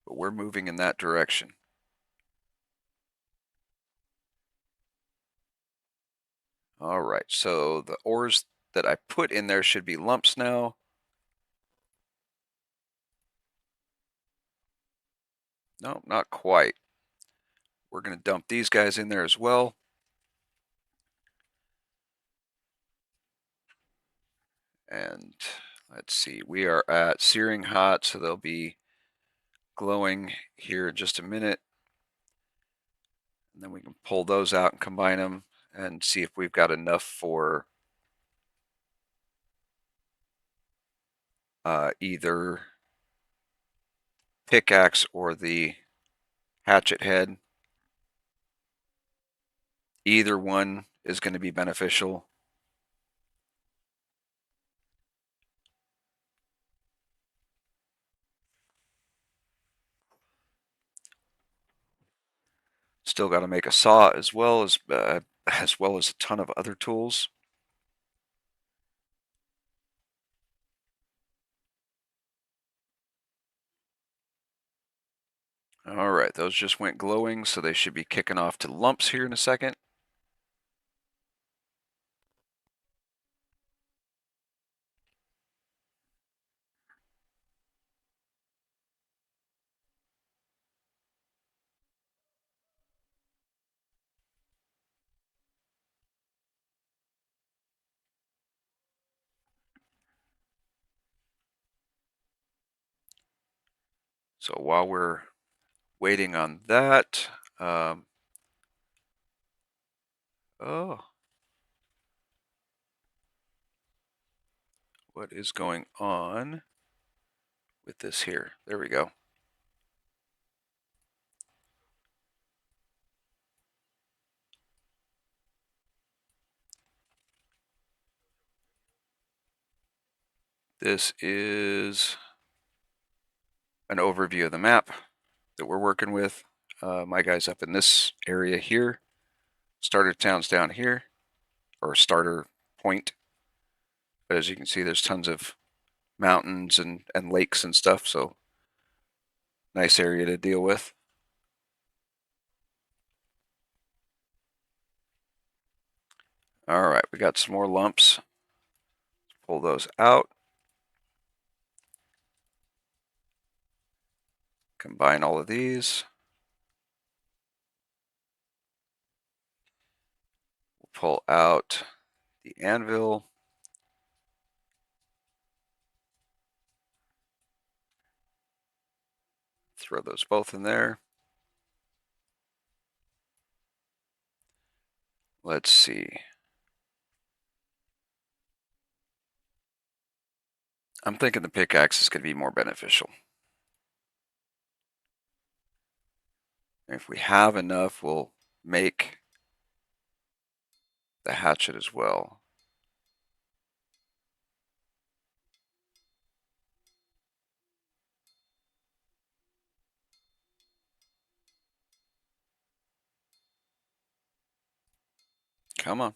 But we're moving in that direction. All right, so the ores that I put in there should be lumps now. No, not quite. We're going to dump these guys in there as well. And let's see, we are at searing hot, so they'll be glowing here in just a minute. And then we can pull those out and combine them and see if we've got enough for either pickaxe or the hatchet head. Either one is going to be beneficial. Still got to make a saw as well as as well as a ton of other tools. All right, those just went glowing, so they should be kicking off to lumps here in a second. So while we're waiting on that, oh, what is going on with this here? There we go. This is an overview of the map that we're working with. My guy's up in this area here. Starter town's down here, or starter point. But as you can see, there's tons of mountains and lakes and stuff, so nice area to deal with. All right, we got some more lumps. Pull those out. Combine all of these. We'll pull out the anvil. Throw those both in there. Let's see. I'm thinking the pickaxe is going to be more beneficial. If we have enough, we'll make the hatchet as well. Come on.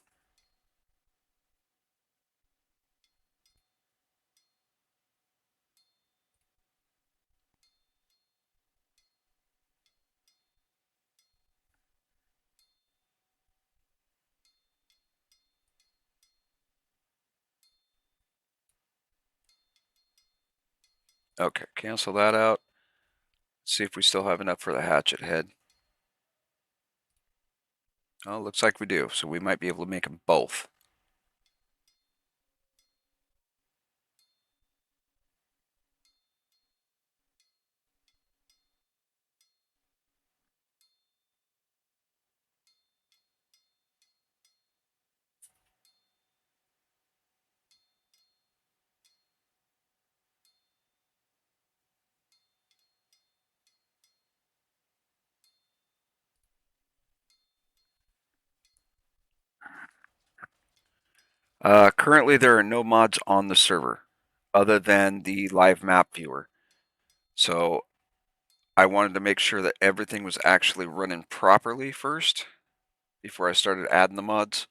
Okay, cancel that out. See if we still have enough for the hatchet head. Oh, looks like we do, so we might be able to make them both. Currently, there are no mods on the server other than the live map viewer. So I wanted to make sure that everything was actually running properly first before I started adding the mods.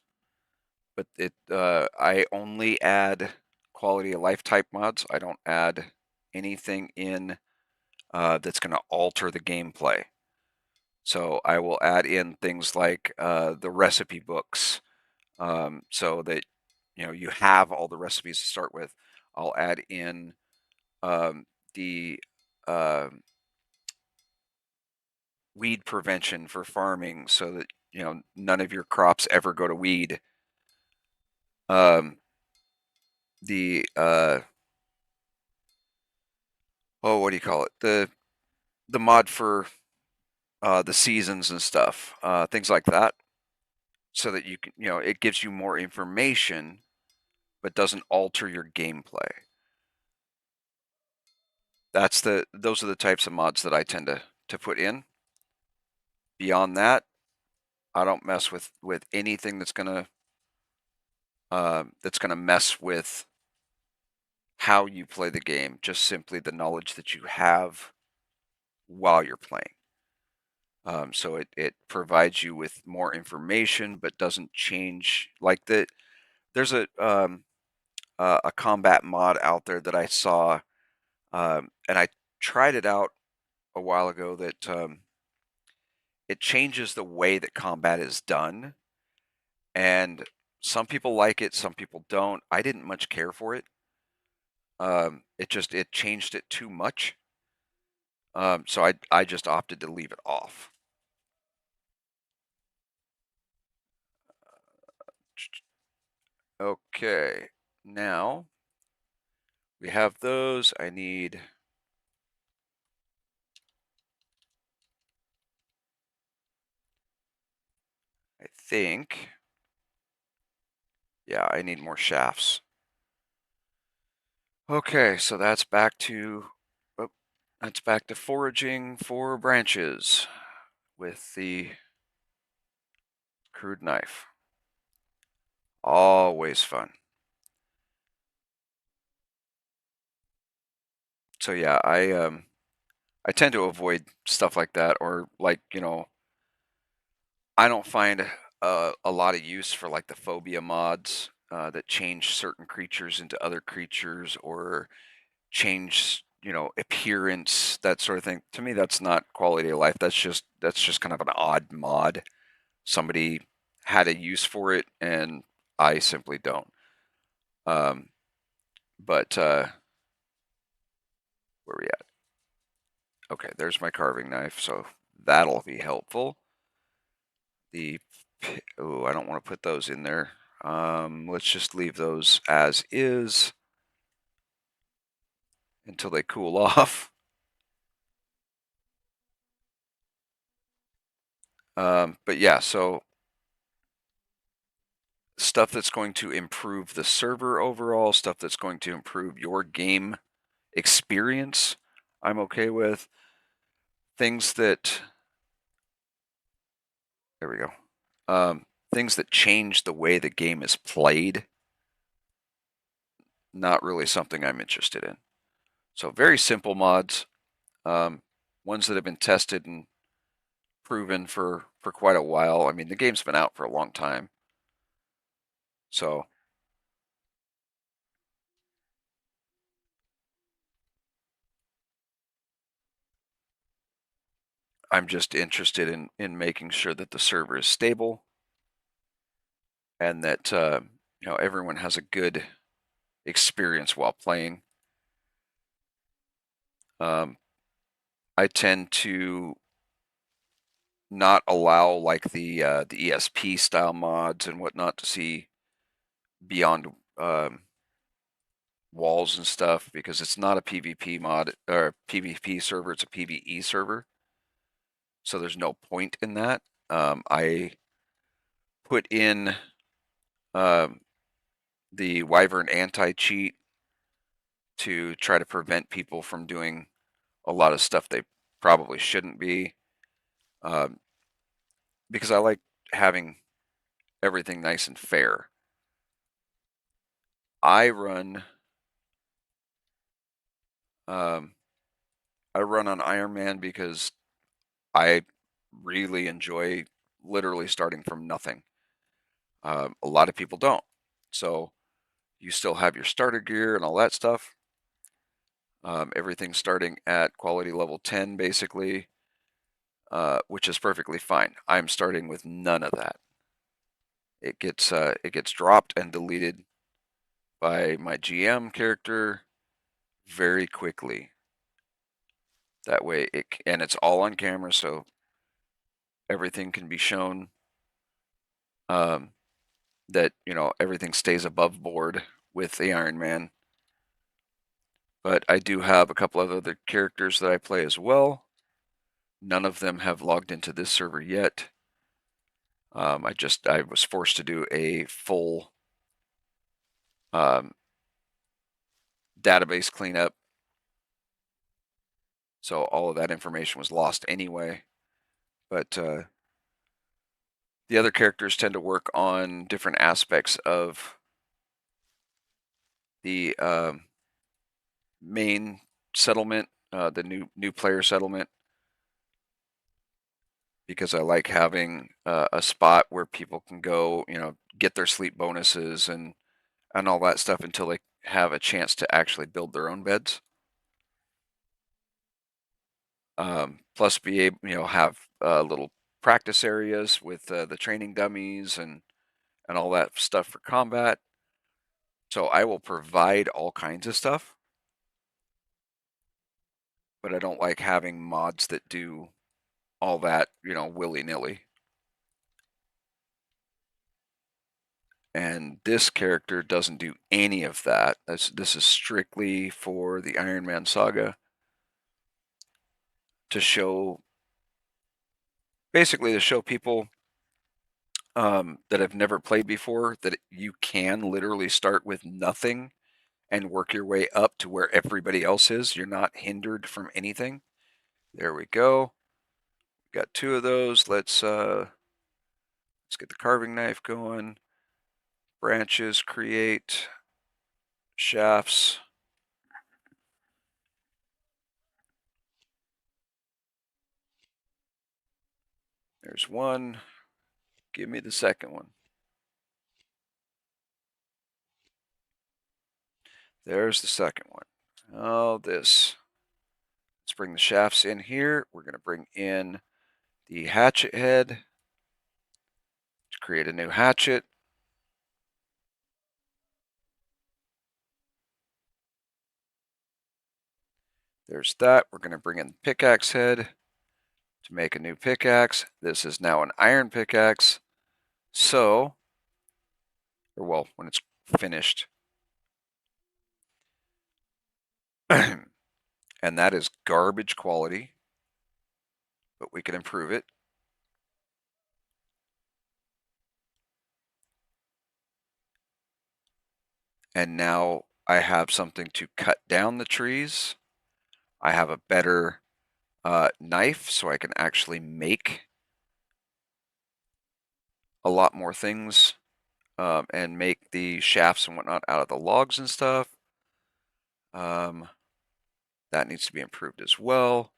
But I only add quality of life type mods. I don't add anything in that's going to alter the gameplay. So I will add in things like the recipe books, so that you have all the recipes to start with. I'll add in the uh, weed prevention for farming, so that none of your crops ever go to weed. Um, the oh, what do you call it? The mod for the seasons and stuff, things like that, so that you can it gives you more information, but doesn't alter your gameplay. Those are the types of mods that I tend to put in. Beyond that, I don't mess with anything that's gonna mess with how you play the game. Just simply the knowledge that you have while you're playing. So it provides you with more information, but doesn't change. Like there's a combat mod out there that I saw, and I tried it out a while ago. That it changes the way that combat is done, and some people like it, some people don't. I didn't much care for it. It changed it too much. So I just opted to leave it off. Okay, now we have those. I think, yeah, I need more shafts. Okay, so oh, that's back to foraging for branches with the crude knife. Always fun. So yeah, I tend to avoid stuff like that, or like, I don't find a lot of use for like the phobia mods that change certain creatures into other creatures, or change, appearance, that sort of thing. To me, that's not quality of life. That's just kind of an odd mod. Somebody had a use for it, and I simply don't. Um, but where are we at? Okay, there's my carving knife, so that'll be helpful. The oh, I don't want to put those in there. Let's just leave those as is until they cool off. But yeah, so stuff that's going to improve the server overall, stuff that's going to improve your game experience, I'm okay with. Things that, there we go. Things that change the way the game is played, not really something I'm interested in. So very simple mods, um, ones that have been tested and proven for quite a while. I mean, the game's been out for a long time, so I'm just interested in making sure that the server is stable, and that everyone has a good experience while playing. Um, I tend to not allow like the ESP style mods and whatnot to see beyond walls and stuff, because it's not a PvP mod or PvP server; it's a PvE server. So there's no point in that. I put in um, the Wyvern anti-cheat to try to prevent people from doing a lot of stuff they probably shouldn't be, um, because I like having everything nice and fair. I run um, I run on Ironman because I really enjoy literally starting from nothing. A lot of people don't. So you still have your starter gear and all that stuff. Everything's starting at quality level 10, basically, which is perfectly fine. I'm starting with none of that. It gets dropped and deleted by my GM character very quickly. That way, and it's all on camera, so everything can be shown. Um, that everything stays above board with the Iron Man. But I do have a couple of other characters that I play as well. None of them have logged into this server yet. I was forced to do a full um, database cleanup, so all of that information was lost anyway. But the other characters tend to work on different aspects of the main settlement, the new player settlement, because I like having a spot where people can go, get their sleep bonuses and all that stuff until they have a chance to actually build their own beds. Plus, be able, have little practice areas with the training dummies and all that stuff for combat. So I will provide all kinds of stuff, but I don't like having mods that do all that, willy-nilly. And this character doesn't do any of that. This is strictly for the Ironman Saga to show, basically to show people that have never played before that you can literally start with nothing and work your way up to where everybody else is. You're not hindered from anything. There we go. Got two of those. Let's get the carving knife going. Branches, create shafts. There's one. Give me the second one. There's the second one. Oh, this. Let's bring the shafts in here. We're going to bring in the hatchet head to create a new hatchet. There's that. We're going to bring in the pickaxe head to make a new pickaxe. This is now an iron pickaxe. So, or well, when it's finished. And that is garbage quality, but we can improve it. And now I have something to cut down the trees. I have a better knife, so I can actually make a lot more things and make the shafts and whatnot out of the logs and stuff. That needs to be improved as well.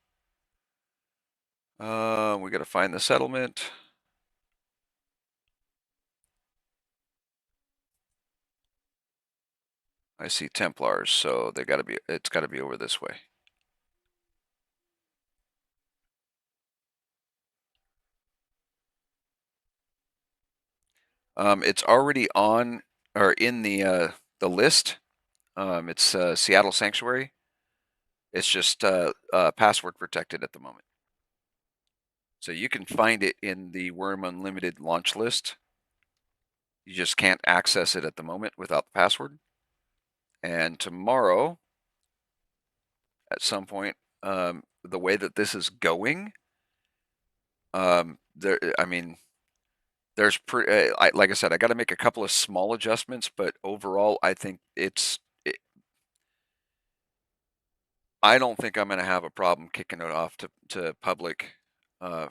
We got to find the settlement. I see Templars, so it's got to be over this way. It's already on or in the list. It's Seattle Sanctuary. It's just password protected at the moment. So you can find it in the Wurm Unlimited launch list. You just can't access it at the moment without the password. And tomorrow, at some point, the way that this is going, I mean, like I said, I got to make a couple of small adjustments, but overall, I think I don't think I'm going to have a problem kicking it off to public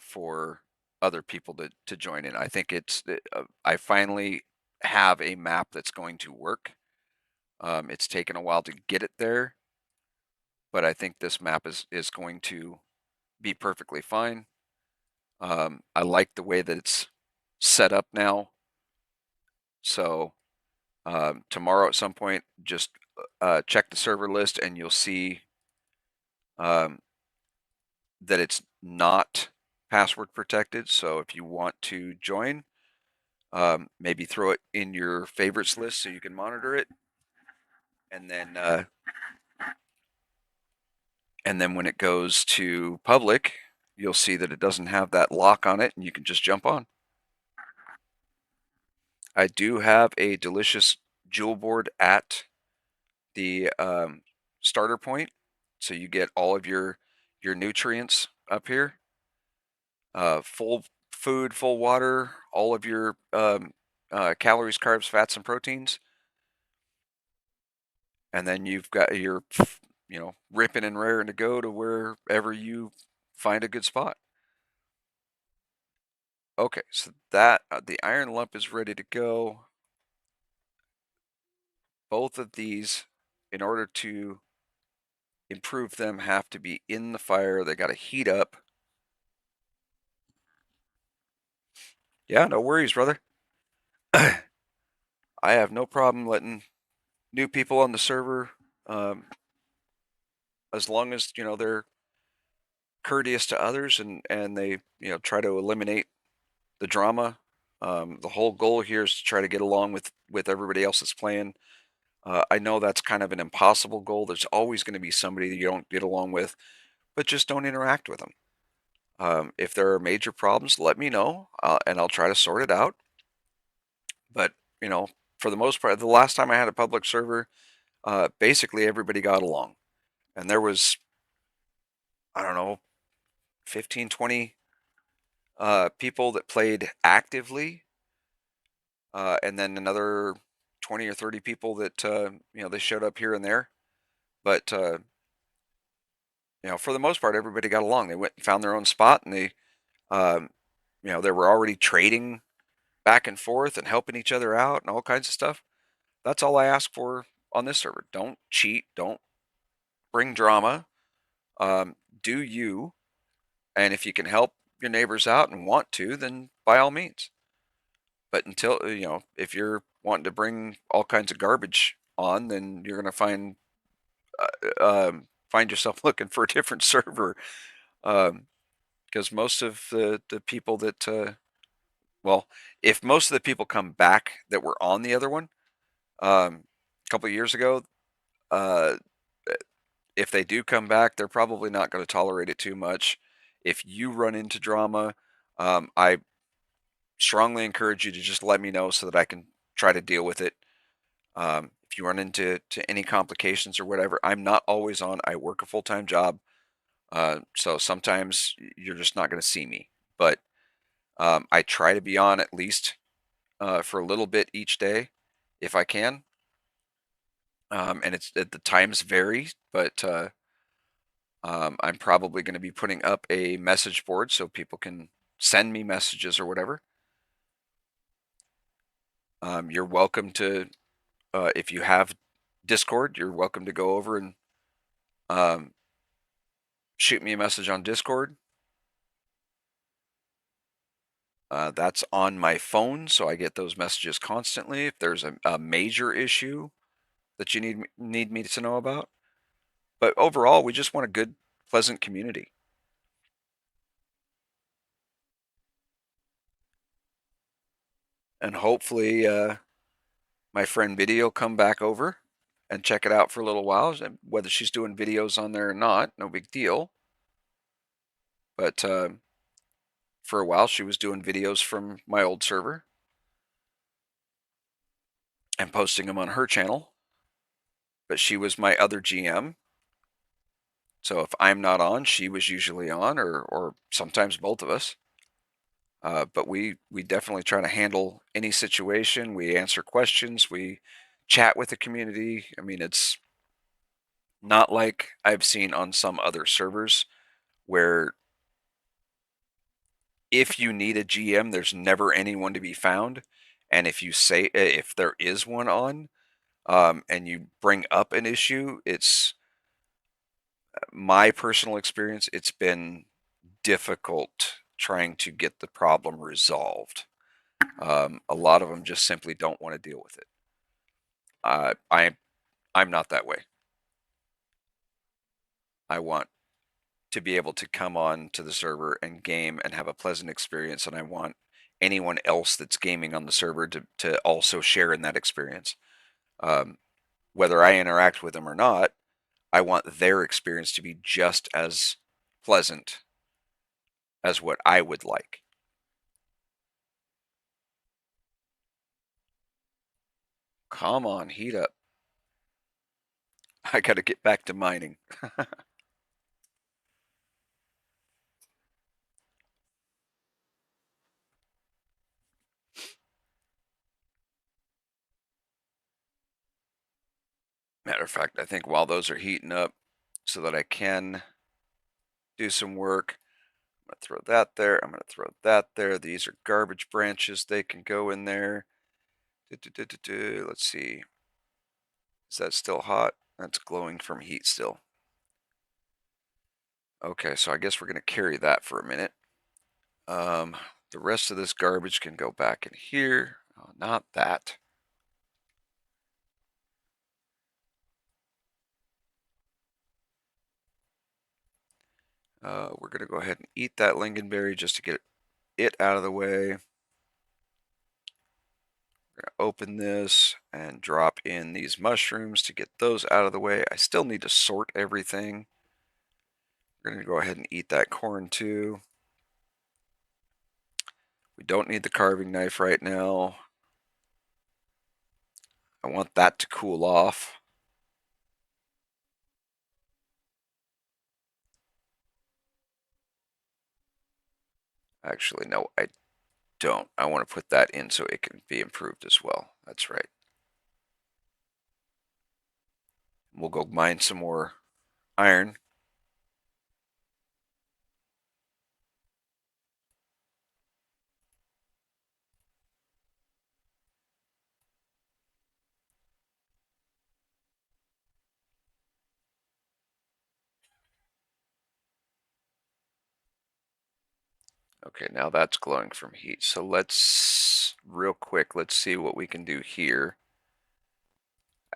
for other people to join in. I think I finally have a map that's going to work. It's taken a while to get it there, but I think this map is going to be perfectly fine. I like the way that it's set up now. So tomorrow at some point, just check the server list and you'll see um, that it's not password protected. So if you want to join, maybe throw it in your favorites list so you can monitor it, and then when it goes to public, you'll see that it doesn't have that lock on it, and you can just jump on. I do have a delicious jewel board at the starter point, so you get all of your nutrients up here. Full food, full water, all of your calories, carbs, fats, and proteins. And then you've got your, ripping and raring to go to wherever you find a good spot. Okay, so that the iron lump is ready to go. Both of these, in order to improve them, have to be in the fire. They got to heat up. Yeah, no worries, brother. I have no problem letting new people on the server, um, as long as they're courteous to others and they try to eliminate the drama. The whole goal here is to try to get along with everybody else that's playing. I know that's kind of an impossible goal. There's always going to be somebody that you don't get along with, but just don't interact with them. If there are major problems, let me know, and I'll try to sort it out. But you know, for the most part, the last time I had a public server, basically everybody got along, and there was, I don't know, 15, 20 people that played actively, and then another 20 or 30 people that they showed up here and there. But for the most part, everybody got along. They went and found their own spot, and um, they were already trading back and forth and helping each other out and all kinds of stuff. That's all I ask for on this server. Don't cheat. Don't bring drama. Um, do you? And if you can help your neighbors out and want to, then by all means. But until if you're wanting to bring all kinds of garbage on, then you're going to find yourself looking for a different server. Because most of the people that well, if most of the people come back that were on the other one a couple of years ago, uh, if they do come back, they're probably not going to tolerate it too much. If you run into drama, I strongly encourage you to just let me know so that I can try to deal with it. If you run into any complications or whatever, I'm not always on. I work a full time job, so sometimes you're just not going to see me. But I try to be on at least for a little bit each day if I can. And the times vary, but I'm probably going to be putting up a message board so people can send me messages or whatever. You're welcome to, if you have Discord, you're welcome to go over and um, shoot me a message on Discord. That's on my phone, so I get those messages constantly. If there's a major issue that you need me to know about, but overall, we just want a good, pleasant community, and hopefully, my friend Biddy will come back over and check it out for a little while. Whether she's doing videos on there or not, no big deal. But for a while, she was doing videos from my old server and posting them on her channel. But she was my other GM. So if I'm not on, she was usually on, or sometimes both of us. But we definitely try to handle any situation. We answer questions. We chat with the community. I mean, it's not like I've seen on some other servers where if you need a GM, there's never anyone to be found. And if you say if there is one on, and you bring up an issue, it's my personal experience. It's been difficult trying to get the problem resolved. A lot of them just simply don't want to deal with it. I'm not that way. I want to be able to come on to the server and game and have a pleasant experience, and I want anyone else that's gaming on the server to also share in that experience. Um, Whether I interact with them or not, I want their experience to be just as pleasant as what I would like. Come on, heat up. I got to get back to mining. Matter of fact, I think while those are heating up so that I can do some work, I'm going to throw that there. I'm going to throw that there. These are garbage branches. They can go in there. Let's see. Is that still hot? That's glowing from heat still. Okay, so I guess we're going to carry that for a minute. Um, The rest of this garbage can go back in here. Oh, not that. We're going to go ahead and eat that lingonberry just to get it out of the way. We're going to open this and drop in these mushrooms to get those out of the way. I still need to sort everything. We're going to go ahead and eat that corn too. We don't need the carving knife right now. I want that to cool off. Actually, no, I don't. I want to put that in so it can be improved as well. That's right. We'll go mine some more iron. Okay, now that's glowing from heat. So real quick, let's see what we can do here.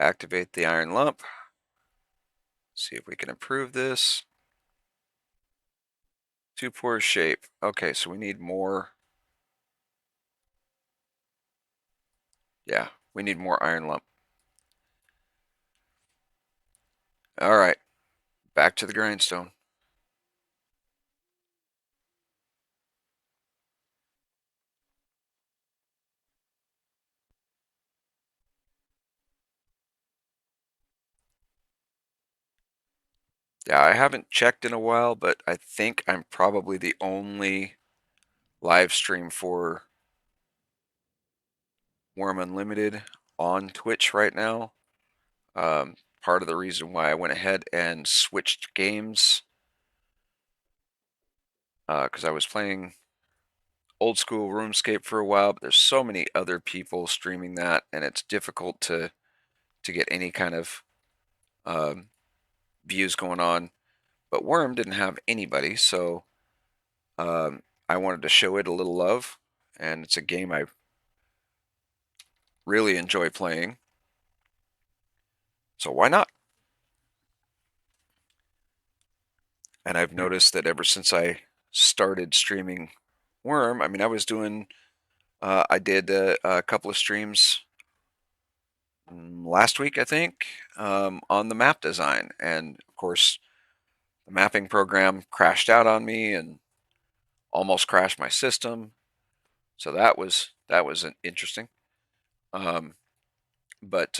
Activate the iron lump. See if we can improve this. Too poor shape. Okay, so we need more. Yeah, we need more iron lump. All right, back to the grindstone. Yeah, I haven't checked in a while, but I think I'm probably the only live stream for Wurm Unlimited on Twitch right now. Part of the reason why I went ahead and switched games, because I was playing old school RuneScape for a while, but there's so many other people streaming that, and it's difficult to get any kind of um, views going on. But Wurm didn't have anybody, so I wanted to show it a little love, and it's a game I really enjoy playing. So why not? And I've noticed that ever since I started streaming Wurm, I mean, I did a couple of streams last week, I think, on the map design. And of course, the mapping program crashed out on me and almost crashed my system. So that was interesting. Um, but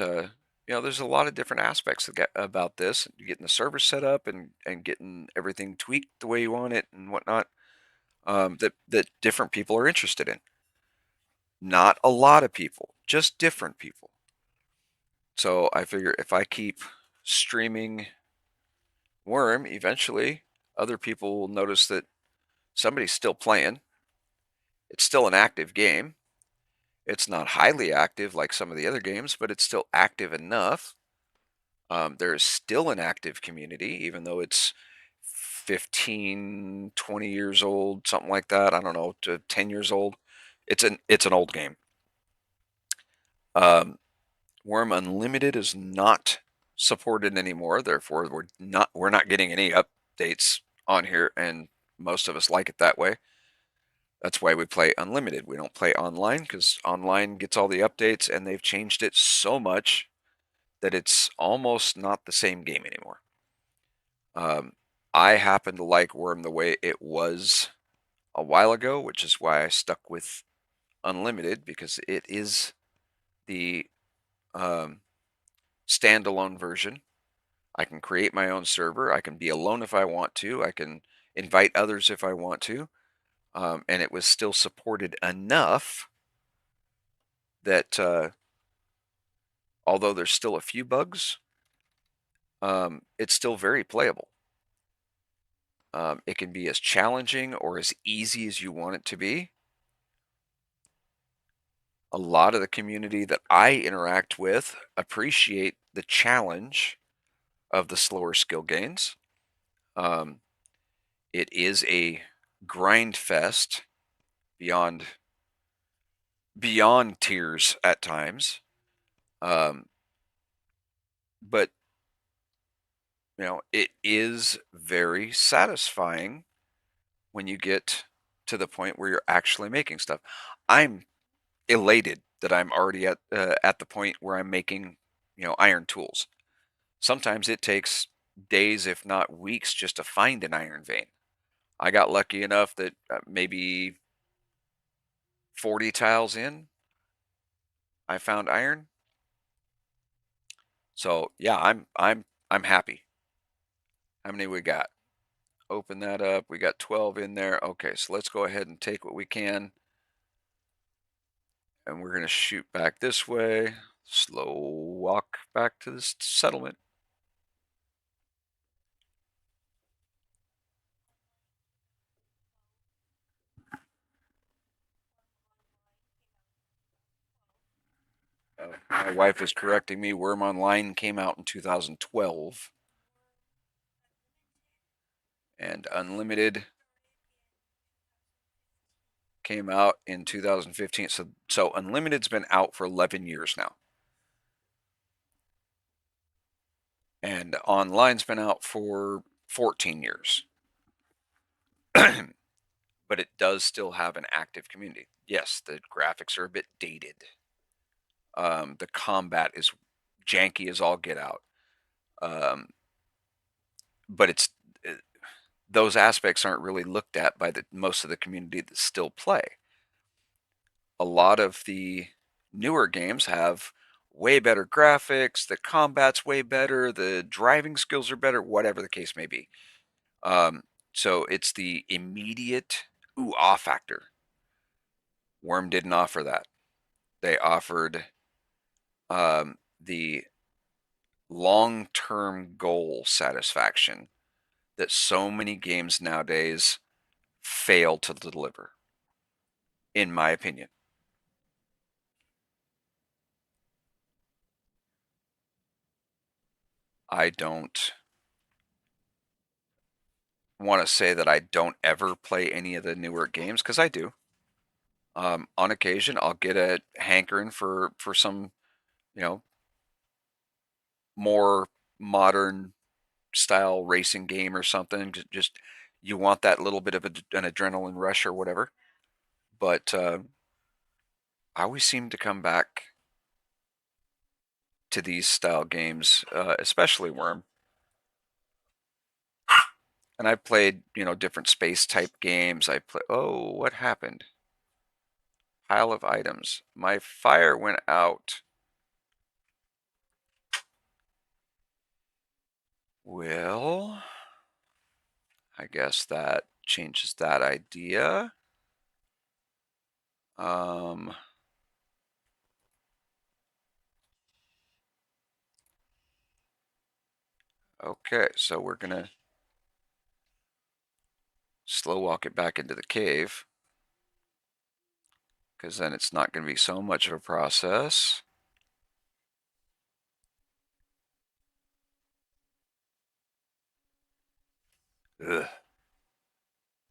there's a lot of different aspects about this, getting the server set up and getting everything tweaked the way you want it and whatnot. That different people are interested in. Not a lot of people, just different people. So I figure if I keep streaming Wurm, eventually other people will notice that somebody's still playing. It's still an active game. It's not highly active like some of the other games, but it's still active enough. There is still an active community, even though it's 15, 20 years old, something like that. I don't know, to 10 years old. It's an old game. Um, Worm Unlimited is not supported anymore. Therefore, we're not getting any updates on here, and most of us like it that way. That's why we play Unlimited. We don't play online because online gets all the updates, and they've changed it so much that it's almost not the same game anymore. Um, I happen to like Worm the way it was a while ago, which is why I stuck with Unlimited, because it is the um, standalone version. I can create my own server. I can be alone if I want to. I can invite others if I want to. And it was still supported enough that although there's still a few bugs, it's still very playable. It can be as challenging or as easy as you want it to be. A lot of the community that I interact with appreciate the challenge of the slower skill gains. Um, it is a grind fest beyond beyond tears at times. Um, but it is very satisfying when you get to the point where you're actually making stuff. I'm elated that I'm already at the point where I'm making, iron tools. Sometimes it takes days, if not weeks, just to find an iron vein. I got lucky enough that maybe 40 tiles in, I found iron. So yeah, I'm happy. How many we got? Open that up. We got 12 in there. Okay, so let's go ahead and take what we can, and we're gonna shoot back this way. Slow walk back to this settlement. My wife is correcting me. Worm Online came out in 2012, and Unlimited came out in 2015. So Unlimited's been out for 11 years now, and Online's been out for 14 years. But it does still have an active community. Yes, the graphics are a bit dated. The combat is janky as all get out. Um, but uh, those aspects aren't really looked at by the most of the community that still play. A lot of the newer games have way better graphics, the combat's way better, the driving skills are better, whatever the case may be. So it's the immediate ooh ah factor. Worm didn't offer that. They offered the long-term goal satisfaction that so many games nowadays fail to deliver, in my opinion. I don't want to say that I don't ever play any of the newer games because I do. On occasion, I'll get a hankering for some, you know, more modern style racing game or something. Just you want that little bit of an adrenaline rush or whatever. But I always seem to come back to these style games, especially Worm. And I played, different space type games. I play. Oh, what happened? Pile of items. My fire went out. Well, I guess that changes that idea. Um, okay, so we're gonna slow walk it back into the cave because then it's not gonna be so much of a process. Ugh.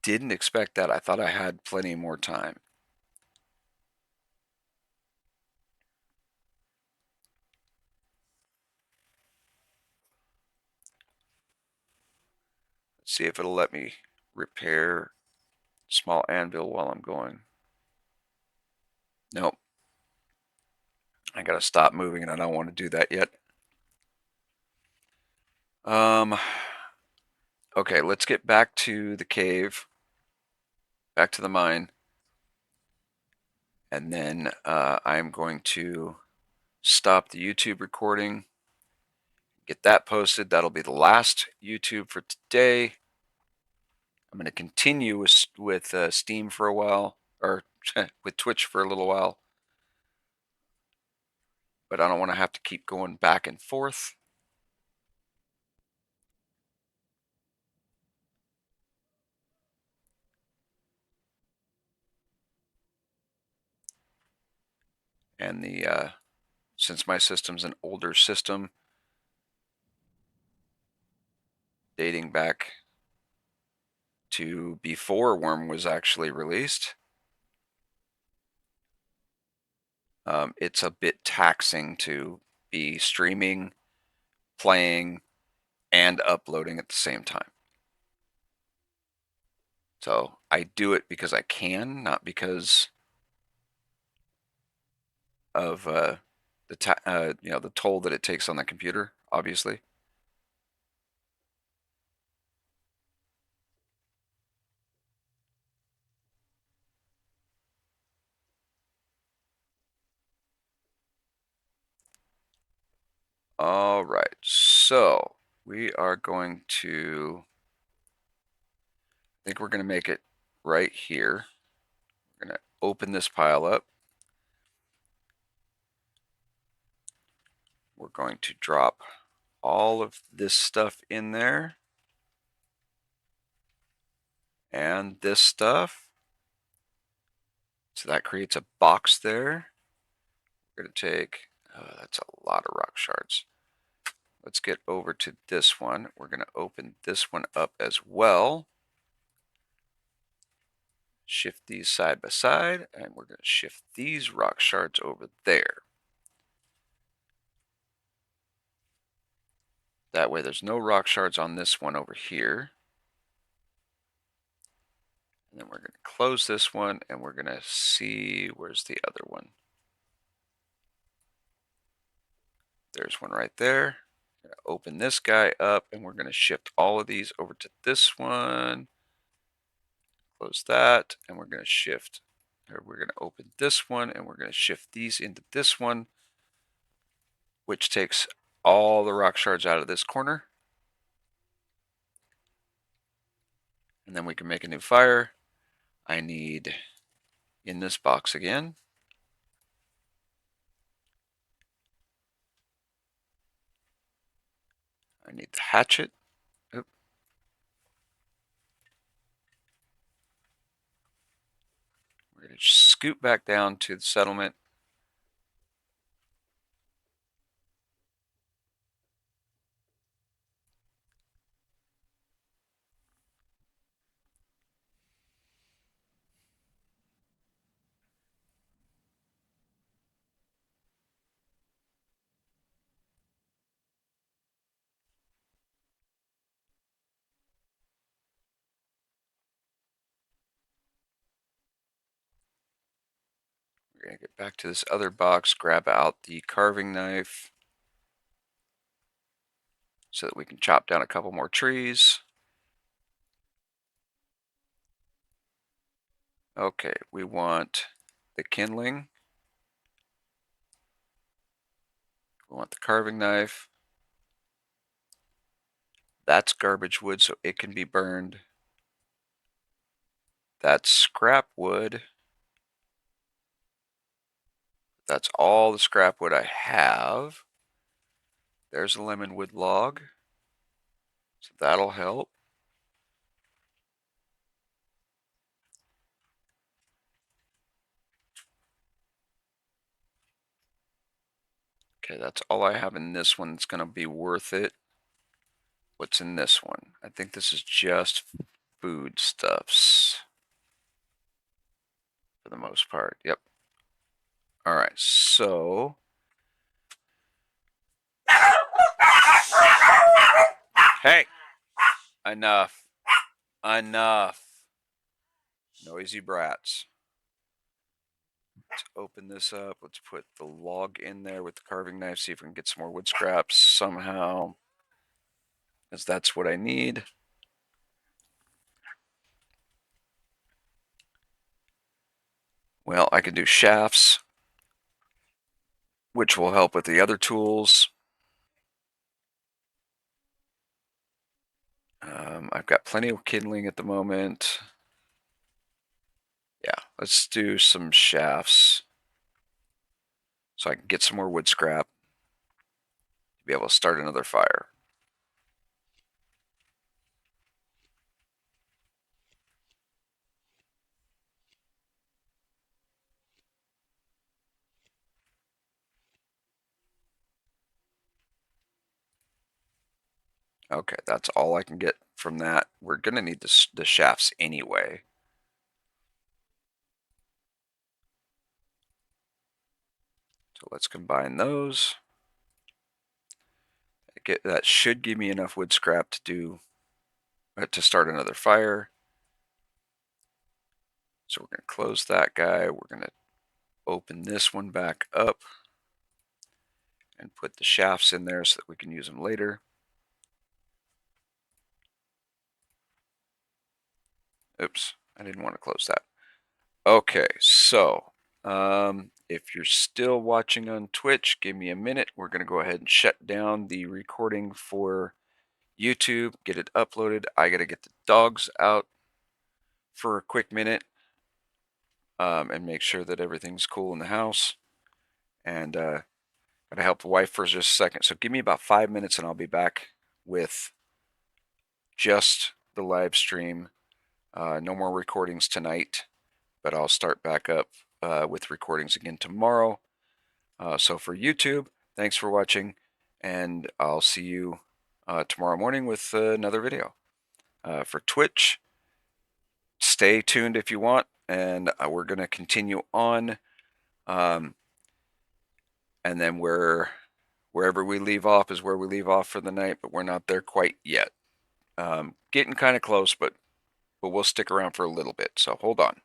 Didn't expect that. I thought I had plenty more time. Let's see if it'll let me repair small anvil while I'm going. Nope. I gotta stop moving and I don't want to do that yet. Um, okay, let's get back to the cave, back to the mine, and then I'm going to stop the YouTube recording, get that posted. That'll be the last YouTube for today. I'm going to continue with Steam for a while, or with Twitch for a little while, but I don't want to have to keep going back and forth. And since my system's an older system, dating back to before Worm was actually released, It's a bit taxing to be streaming, playing, and uploading at the same time. So I do it because I can, not because of the toll that it takes on the computer, obviously. All right, so we are going to, I think we're going to make it right here. We're going to open this pile up. We're going to drop all of this stuff in there and this stuff. So that creates a box there. We're going to take, that's a lot of rock shards. Let's get over to this one. We're going to open this one up as well. Shift these side by side, and we're going to shift these rock shards over there. That way there's no rock shards on this one over here. And then we're going to close this one, and we're going to see, where's the other one? There's one right there. We're going to open this guy up, and we're going to shift all of these over to this one. Close that, and we're going to shift, or we're going to open this one, and we're going to shift these into this one, which takes all the rock shards out of this corner. And then we can make a new fire. I need, in this box again, I need the hatchet. Oop. We're going to scoot back down to the settlement. We're going to get back to this other box, grab out the carving knife so that we can chop down a couple more trees. Okay, we want the kindling. We want the carving knife. That's garbage wood, so it can be burned. That's scrap wood. That's all the scrap wood I have. There's a lemon wood log, so that'll help. Okay, that's all I have in this one that's going to be worth it. What's in this one? I think this is just foodstuffs for the most part. Yep. All right, so hey, enough. Enough. Noisy brats. Let's open this up. Let's put the log in there with the carving knife, see if we can get some more wood scraps somehow, because that's what I need. Well, I can do shafts, which will help with the other tools. I've got plenty of kindling at the moment. Yeah, let's do some shafts so I can get some more wood scrap to be able to start another fire. Okay, that's all I can get from that. We're going to need the shafts anyway. So let's combine those. That should give me enough wood scrap to start another fire. So we're going to close that guy. We're going to open this one back up and put the shafts in there so that we can use them later. Oops, I didn't want to close that. Okay, so if you're still watching on Twitch, give me a minute. We're going to go ahead and shut down the recording for YouTube, get it uploaded. I got to get the dogs out for a quick minute and make sure that everything's cool in the house. And got to help the wife for just a second. So give me about 5 minutes and I'll be back with just the live stream. No more recordings tonight, but I'll start back up with recordings again tomorrow. So for YouTube, thanks for watching, and I'll see you tomorrow morning with another video. For Twitch, stay tuned if you want, and we're going to continue on. And then wherever we leave off is where we leave off for the night, but we're not there quite yet. Getting kind of close, but we'll stick around for a little bit, so hold on.